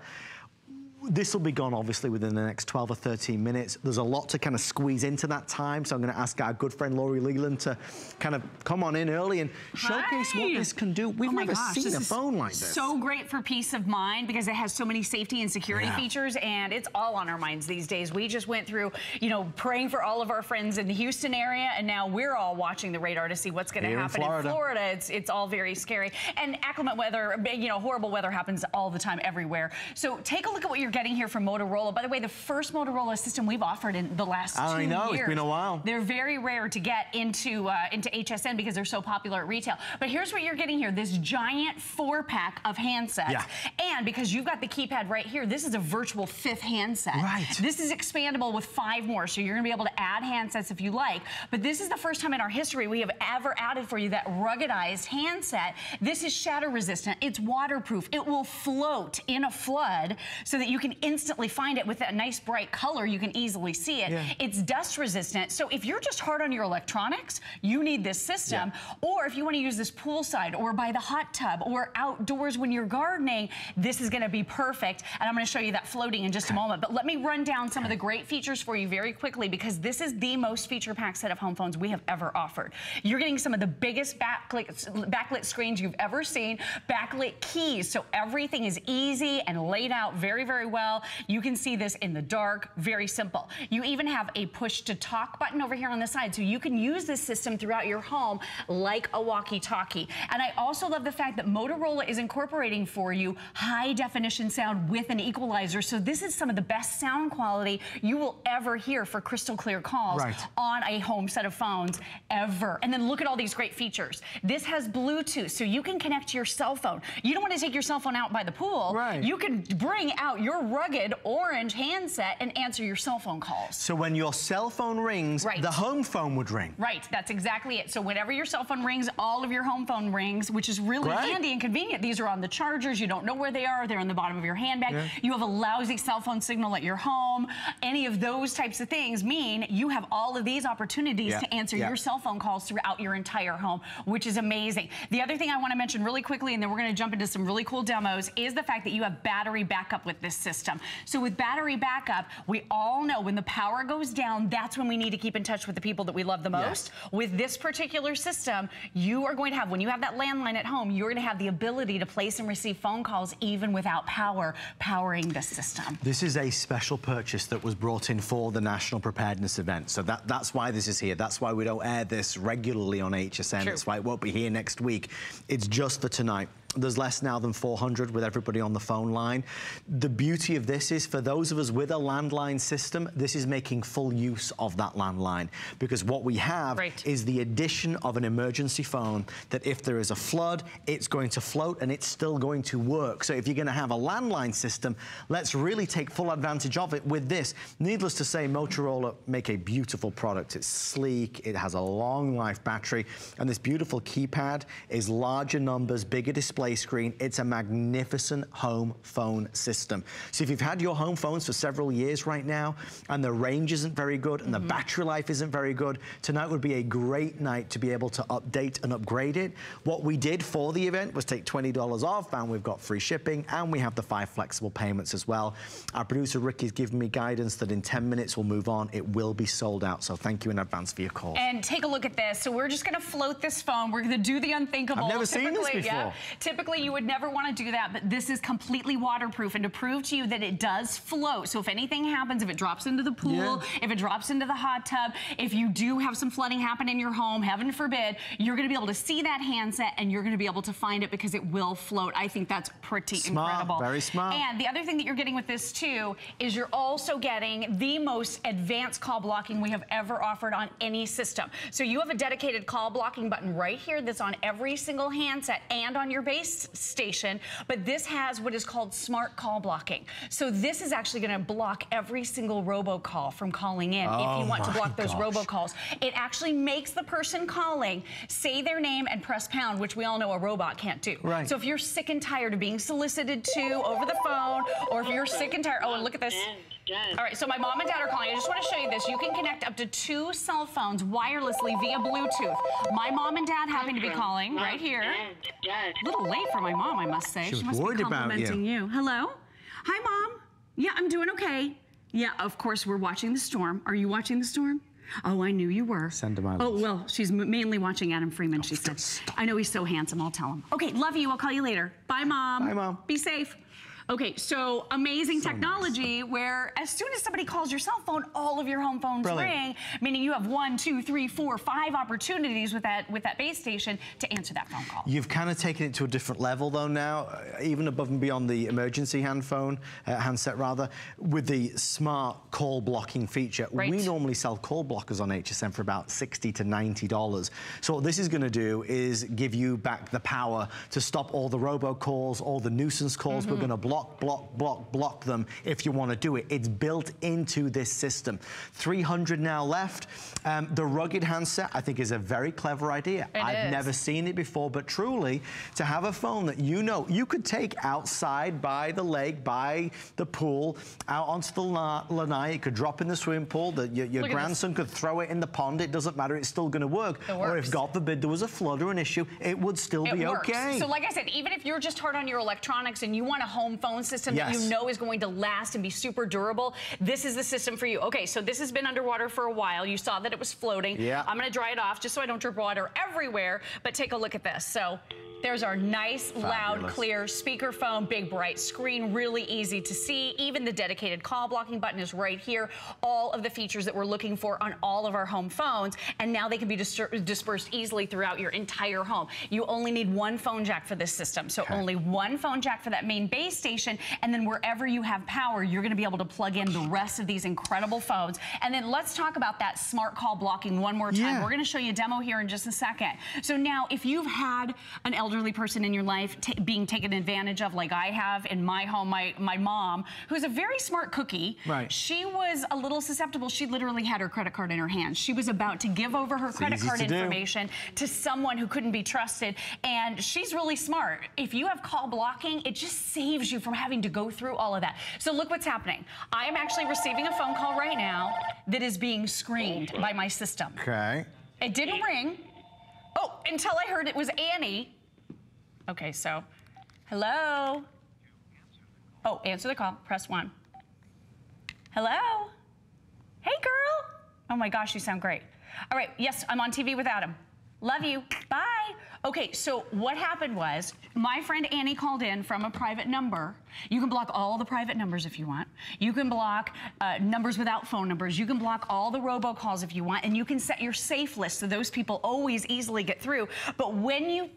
This will be gone, obviously, within the next 12 or 13 minutes. There's a lot to kind of squeeze into that time, so I'm going to ask our good friend Lori Leland to kind of come on in early and showcase what this can do. We've never seen a phone like this. So great for peace of mind because it has so many safety and security features, and it's all on our minds these days. We just went through, you know, praying for all of our friends in the Houston area, and now we're all watching the radar to see what's going to happen in Florida. It's all very scary. And inclement weather, you know, horrible weather happens all the time everywhere. So take a look at what you're getting here from Motorola. By the way, the first Motorola system we've offered in the last 2 years. I know, it's been a while. They're very rare to get into HSN because they're so popular at retail. But here's what you're getting here, this giant 4-pack of handsets. Yeah. And because you've got the keypad right here, this is a virtual 5th handset. Right. This is expandable with 5 more, so you're gonna be able to add handsets if you like. But this is the first time in our history we have ever added for you that ruggedized handset. This is shatter resistant, it's waterproof, it will float in a flood so that you can instantly find it with that nice bright color. You can easily see it. Yeah. It's dust resistant. So if you're just hard on your electronics, you need this system. Yeah. Or if you want to use this poolside or by the hot tub or outdoors when you're gardening, this is going to be perfect. And I'm going to show you that floating in just a moment. But let me run down some of the great features for you very quickly because this is the most feature-packed set of home phones we have ever offered. You're getting some of the biggest backlit screens you've ever seen, backlit keys, so everything is easy and laid out very, very well. You can see this in the dark, very simple. You even have a push-to-talk button over here on the side, so you can use this system throughout your home like a walkie-talkie. And I also love the fact that Motorola is incorporating for you high-definition sound with an equalizer, so this is some of the best sound quality you will ever hear for crystal clear calls on a home set of phones ever. And then look at all these great features. This has Bluetooth, so you can connect to your cell phone. You don't want to take your cell phone out by the pool. Right. You can bring out your rugged orange handset and answer your cell phone calls. So when your cell phone rings, the home phone would ring. Right, that's exactly it. So whenever your cell phone rings, all of your home phone rings, which is really handy and convenient. These are on the chargers. You don't know where they are. They're in the bottom of your handbag. Yeah. You have a lousy cell phone signal at your home. Any of those types of things mean you have all of these opportunities to answer your cell phone calls throughout your entire home, which is amazing. The other thing I want to mention really quickly, and then we're going to jump into some really cool demos, is the fact that you have battery backup with this system. So with battery backup, we all know when the power goes down, that's when we need to keep in touch with the people that we love the most. Yes. With this particular system, you are going to have, when you have that landline at home, you're going to have the ability to place and receive phone calls even without powering the system. This is a special purchase that was brought in for the National Preparedness event. So that's why this is here. That's why we don't air this regularly on HSN. True. That's why it won't be here next week. It's just for tonight. There's less now than 400 with everybody on the phone line. The beauty of this is for those of us with a landline system, this is making full use of that landline because what we have is the addition of an emergency phone that if there is a flood, it's going to float and it's still going to work. So if you're going to have a landline system, let's really take full advantage of it with this. Needless to say, Motorola make a beautiful product. It's sleek, it has a long life battery, and this beautiful keypad is larger numbers, bigger display screen. It's a magnificent home phone system. So if you've had your home phones for several years right now and the range isn't very good and the battery life isn't very good, tonight would be a great night to be able to update and upgrade it. What we did for the event was take $20 off, and we've got free shipping, and we have the 5 flexible payments as well. Our producer Ricky's given me guidance that in 10 minutes we'll move on. It will be sold out, so thank you in advance for your call. And take a look at this. So we're just going to float this phone. We're going to do the unthinkable. I've never seen this before. typically you would never want to do that, but this is completely waterproof, and to prove to you that it does float. So if anything happens, if it drops into the pool, if it drops into the hot tub, if you do have some flooding happen in your home, heaven forbid, you're going to be able to see that handset and you're going to be able to find it because it will float. I think that's pretty incredible. Very smart. And the other thing that you're getting with this too is you're also getting the most advanced call blocking we have ever offered on any system. So you have a dedicated call blocking button right here that's on every single handset and on your base station, but this has what is called smart call blocking. So this is actually going to block every single robocall from calling in if you want to block those robocalls. It actually makes the person calling say their name and press pound, which we all know a robot can't do. Right. So if you're sick and tired of being solicited to over the phone, or if you're sick and tired, oh, and look at this. All right, so my mom and dad are calling. I just want to show you this. You can connect up to 2 cell phones wirelessly via Bluetooth. My mom and dad happen to be calling right here. A little late for my mom, I must say. She must worried be about complimenting you. Hello? Hi, Mom. Yeah, I'm doing okay. Yeah, of course, we're watching the storm. Are you watching the storm? Oh, I knew you were. Send him out. Oh, well, she's mainly watching Adam Freeman, she said. I know he's so handsome, I'll tell him. Okay, love you, I'll call you later. Bye, Mom. Bye, Mom. Be safe. Okay, so amazing technology where as soon as somebody calls your cell phone, all of your home phones ring, meaning you have 1, 2, 3, 4, 5 opportunities with that base station to answer that phone call. You've kind of taken it to a different level though now, even above and beyond the emergency handset rather, with the smart call blocking feature. Right. We normally sell call blockers on HSN for about $60 to $90. So what this is going to do is give you back the power to stop all the robocalls, all the nuisance calls. We're going to block them if you want to do it. It's built into this system. 300 now left. The rugged handset, I think, is a very clever idea. I've never seen it before, but truly, to have a phone that you know you could take outside by the lake, by the pool, out onto the lanai, it could drop in the swimming pool, your grandson could throw it in the pond, it doesn't matter, it's still going to work. Or if, God forbid, there was a flood or an issue, it would still be okay. So like I said, even if you're just hard on your electronics and you want a home phone system that you know is going to last and be super durable, this is the system for you. Okay, so this has been underwater for a while. You saw that it was floating. I'm going to dry it off just so I don't drip water everywhere, but take a look at this. So there's our nice, loud, clear speakerphone, big bright screen, really easy to see. Even the dedicated call blocking button is right here. All of the features that we're looking for on all of our home phones, and now they can be dispersed easily throughout your entire home. You only need 1 phone jack for this system, so only 1 phone jack for that main base station, and then wherever you have power, you're going to be able to plug in the rest of these incredible phones. And then let's talk about that smart call blocking one more time. We're going to show you a demo here in just a second. So now, if you've had an elderly person in your life being taken advantage of, like I have in my home, my mom, who's a very smart cookie, she was a little susceptible. She literally had her credit card in her hand. She was about to give over her credit card information to someone who couldn't be trusted, and she's really smart. If you have call blocking, it just saves you from having to go through all of that. So look what's happening. I am actually receiving a phone call right now that is being screened by my system. Okay. It didn't ring. Oh, until I heard it was Annie. Okay, so, hello? Oh, answer the call, press 1. Hello? Hey, girl. Oh my gosh, you sound great. All right, yes, I'm on TV with Adam. Love you, bye. Okay, so what happened was, my friend Annie called in from a private number. You can block all the private numbers if you want. You can block numbers without phone numbers. You can block all the robocalls if you want, and you can set your safe list so those people always easily get through. But when you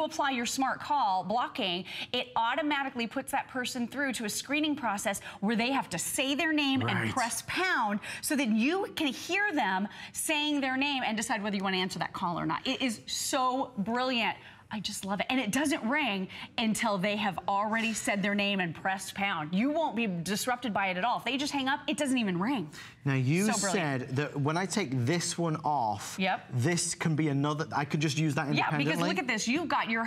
apply your smart call blocking, it automatically puts that person through to a screening process where they have to say their name and press pound so that you can hear them saying their name and decide whether you want to answer that call or not. It is so brilliant. I just love it. And it doesn't ring until they have already said their name and pressed pound. You won't be disrupted by it at all. If they just hang up, it doesn't even ring. Now, you said that when I take this one off, this can be another, I could just use that independently? Yeah, because look at this. You've got your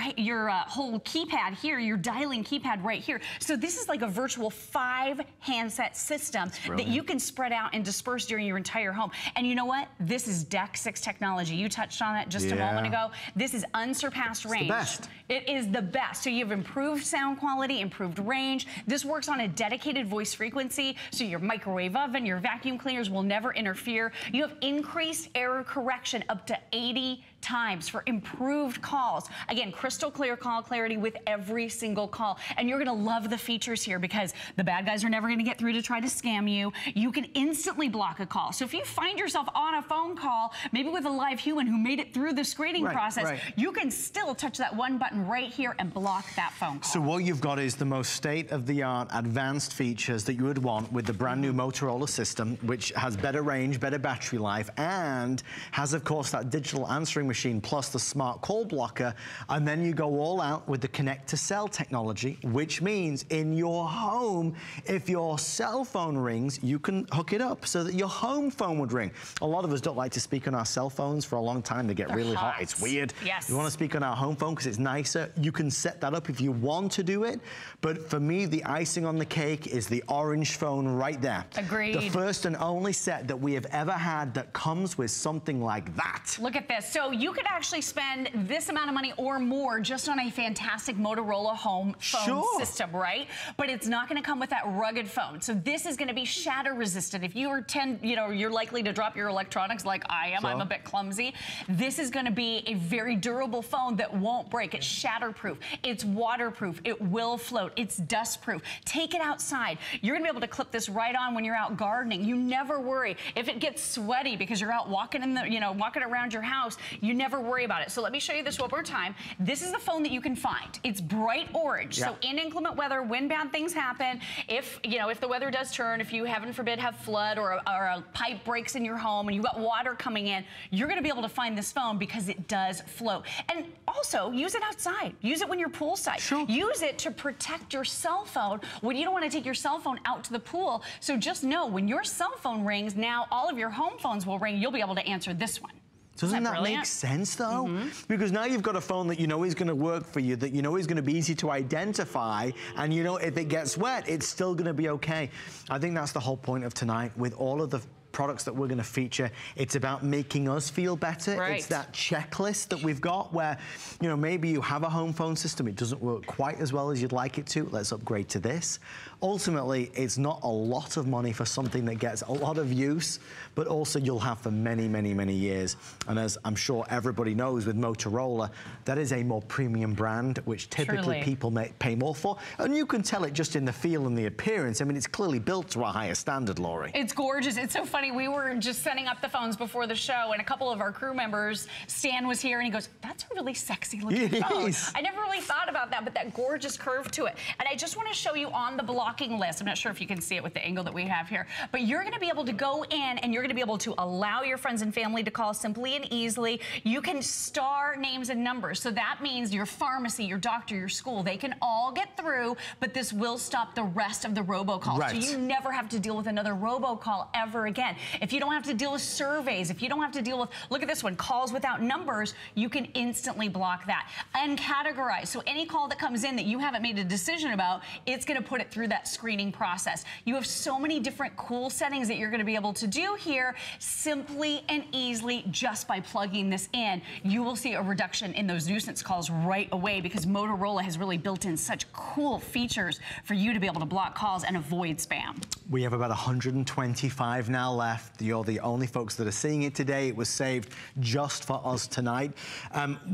whole keypad here, your dialing keypad right here. So this is like a virtual 5 handset system that you can spread out and disperse during your entire home. And you know what? This is DEC 6 technology. You touched on it just a moment ago. This is unsurpassed range. The best. It is the best. So you have improved sound quality, improved range. This works on a dedicated voice frequency, so your microwave oven, your vacuum cleaners will never interfere. You have increased error correction up to 80 times for improved calls. Again, crystal clear call clarity with every single call. And you're gonna love the features here because the bad guys are never gonna get through to try to scam you. You can instantly block a call. So if you find yourself on a phone call, maybe with a live human who made it through the screening process, you can still touch that one button right here and block that phone call. So what you've got is the most state-of-the-art advanced features that you would want with the brand new Motorola system, which has better range, better battery life, and has, of course, that digital answering machine plus the smart call blocker. And then you go all out with the connect to cell technology, which means in your home, if your cell phone rings, you can hook it up so that your home phone would ring. A lot of us don't like to speak on our cell phones for a long time. They get really hot. It's weird. Yes. You want to speak on our home phone because it's nicer. You can set that up if you want to do it. But for me, the icing on the cake is the orange phone right there. Agreed. The first and only set that we have ever had that comes with something like that. Look at this. So you could actually spend this amount of money or more just on a fantastic Motorola home phone system, right? But it's not going to come with that rugged phone. So this is going to be shatter resistant. If you are you're likely to drop your electronics like I am. I'm a bit clumsy. This is going to be a very durable phone that won't break. It's shatterproof. It's waterproof. It will float. It's dustproof. Take it outside. You're going to be able to clip this right on when you're out gardening. You never worry. If it gets sweaty because you're out walking in the, walking around your house, you never worry about it. So let me show you this one more time. This is the phone that you can find. It's bright orange. So in inclement weather, when bad things happen, if the weather does turn, if you, heaven forbid, have flood or a pipe breaks in your home and you've got water coming in, you're going to be able to find this phone because it does float. And also, use it outside. Use it when you're poolside. Use it to protect your cell phone when you don't want to take your cell phone out to the pool. So just know when your cell phone rings, now all of your home phones will ring. You'll be able to answer this one. Doesn't that make sense, though? Because now you've got a phone that you know is going to work for you, that you know is going to be easy to identify, and you know if it gets wet, it's still going to be okay. I think that's the whole point of tonight with all of the products that we're going to feature. It's about making us feel better. It's that checklist that we've got where, maybe you have a home phone system. It doesn't work quite as well as you'd like it to. Let's upgrade to this. Ultimately, it's not a lot of money for something that gets a lot of use, but also you'll have for many, many, many years. And as I'm sure everybody knows with Motorola, that is a more premium brand, which typically people may pay more for. And you can tell it just in the feel and the appearance. I mean, it's clearly built to a higher standard, Laurie. It's gorgeous. It's so funny. We were just setting up the phones before the show, and a couple of our crew members, Stan was here, and he goes, "That's a really sexy looking phone." I never really thought about that, but that gorgeous curve to it. And I just want to show you on the blocking list. I'm not sure if you can see it with the angle that we have here, but you're going to be able to go in and you're going to be able to allow your friends and family to call simply and easily. You can star names and numbers. So that means your pharmacy, your doctor, your school, they can all get through, but this will stop the rest of the robocalls. So you never have to deal with another robocall ever again. If you don't have to deal with surveys, if you don't have to deal with, look at this one, calls without numbers, you can instantly block that. And categorize. So any call that comes in that you haven't made a decision about, it's going to put it through that screening process. You have so many different cool settings that you're going to be able to do here simply and easily just by plugging this in. You will see a reduction in those nuisance calls right away because Motorola has really built in such cool features for you to be able to block calls and avoid spam. We have about 125 now left. You're the only folks that are seeing it today. It was saved just for us tonight.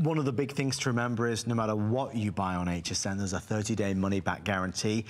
One of the big things to remember is no matter what you buy on HSN, there's a 30-day money-back guarantee.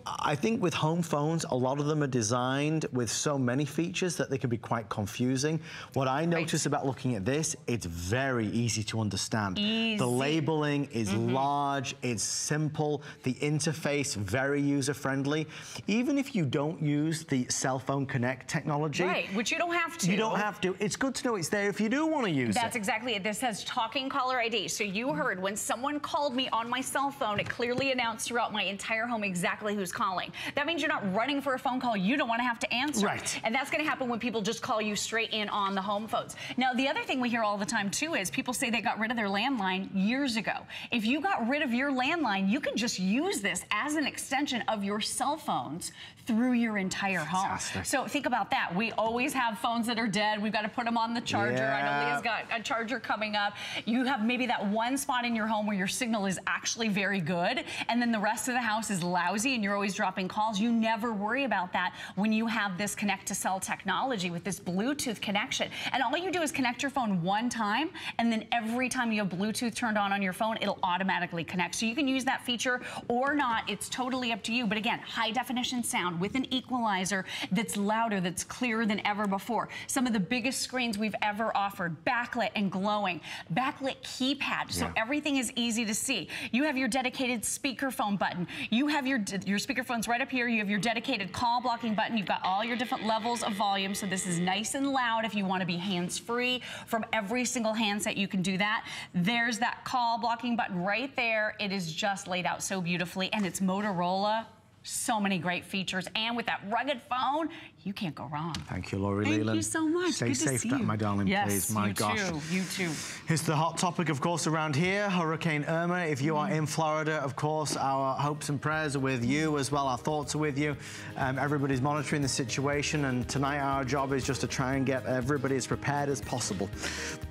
I think with home phones, a lot of them are designed with so many features that they can be quite confusing. What I notice about looking at this, it's very easy to understand. The labeling is large, it's simple, the interface very user-friendly. Even if you don't use the cell phone connect technology, which you don't have to. You don't have to. It's good to know it's there if you do want to use it. That's exactly it. This says talking caller ID. So you heard when someone called me on my cell phone, it clearly announced throughout my entire home exactly who's calling. That means you're not running for a phone call you don't want to have to answer. And that's going to happen when people just call you straight in on the home phones. Now, the other thing we hear all the time, too, is people say they got rid of their landline years ago. If you got rid of your landline, you can just use this as an extension of your cell phones through your entire home. So think about that. We always have phones that are dead. We've got to put them on the charger. I know Leah's got a charger coming up. You have maybe that one spot in your home where your signal is actually very good, and then the rest of the house is lousy, and you're always always dropping calls. You never worry about that when you have this connect to cell technology with this Bluetooth connection. And all you do is connect your phone one time, and then every time you have Bluetooth turned on your phone, it'll automatically connect. So you can use that feature or not. It's totally up to you. But again, high definition sound with an equalizer that's louder, that's clearer than ever before. Some of the biggest screens we've ever offered, backlit and glowing. Backlit keypad, so everything is easy to see. You have your dedicated speakerphone button. You have your speakerphones right up here. You have your dedicated call blocking button. You've got all your different levels of volume, so this is nice and loud if you want to be hands-free. From every single handset, you can do that. There's that call blocking button right there. It is just laid out so beautifully, and it's Motorola. So many great features, and with that rugged phone, you can't go wrong. Thank you, Lori Leland. Thank you so much. Stay Good to safe, see you. my darling, yes, please. My gosh. You too. It's the hot topic, of course, around here, Hurricane Irma. If you are in Florida, of course, our hopes and prayers are with you as well. Our thoughts are with you. Everybody's monitoring the situation, and tonight our job is just to try and get everybody as prepared as possible.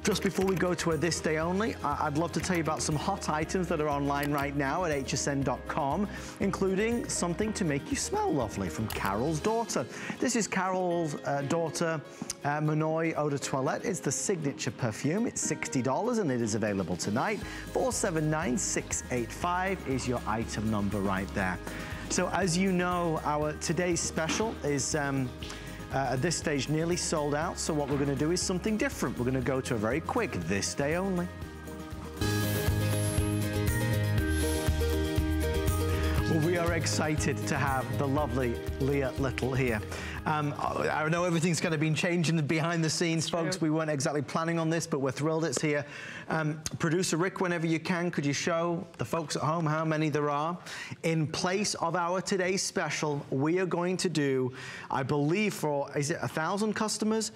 Just before we go to a This Day Only, I'd love to tell you about some hot items that are online right now at hsn.com, including something to make you smell lovely from Carol's daughter. This is Carol's daughter, Manoy Eau de Toilette. It's the signature perfume. It's $60 and it is available tonight. 479685 is your item number right there. So as you know, our today's special is at this stage nearly sold out. So what we're going to do is something different. We're going to go to a very quick This Day Only. Well, we are excited to have the lovely Leah Little here. I know everything's going to be changing behind the scenes, folks. We weren't exactly planning on this, but we're thrilled it's here. Producer Rick, whenever you can, could you show the folks at home how many there are? In place of our today's special, we are going to do, I believe for, is it 1,000 customers?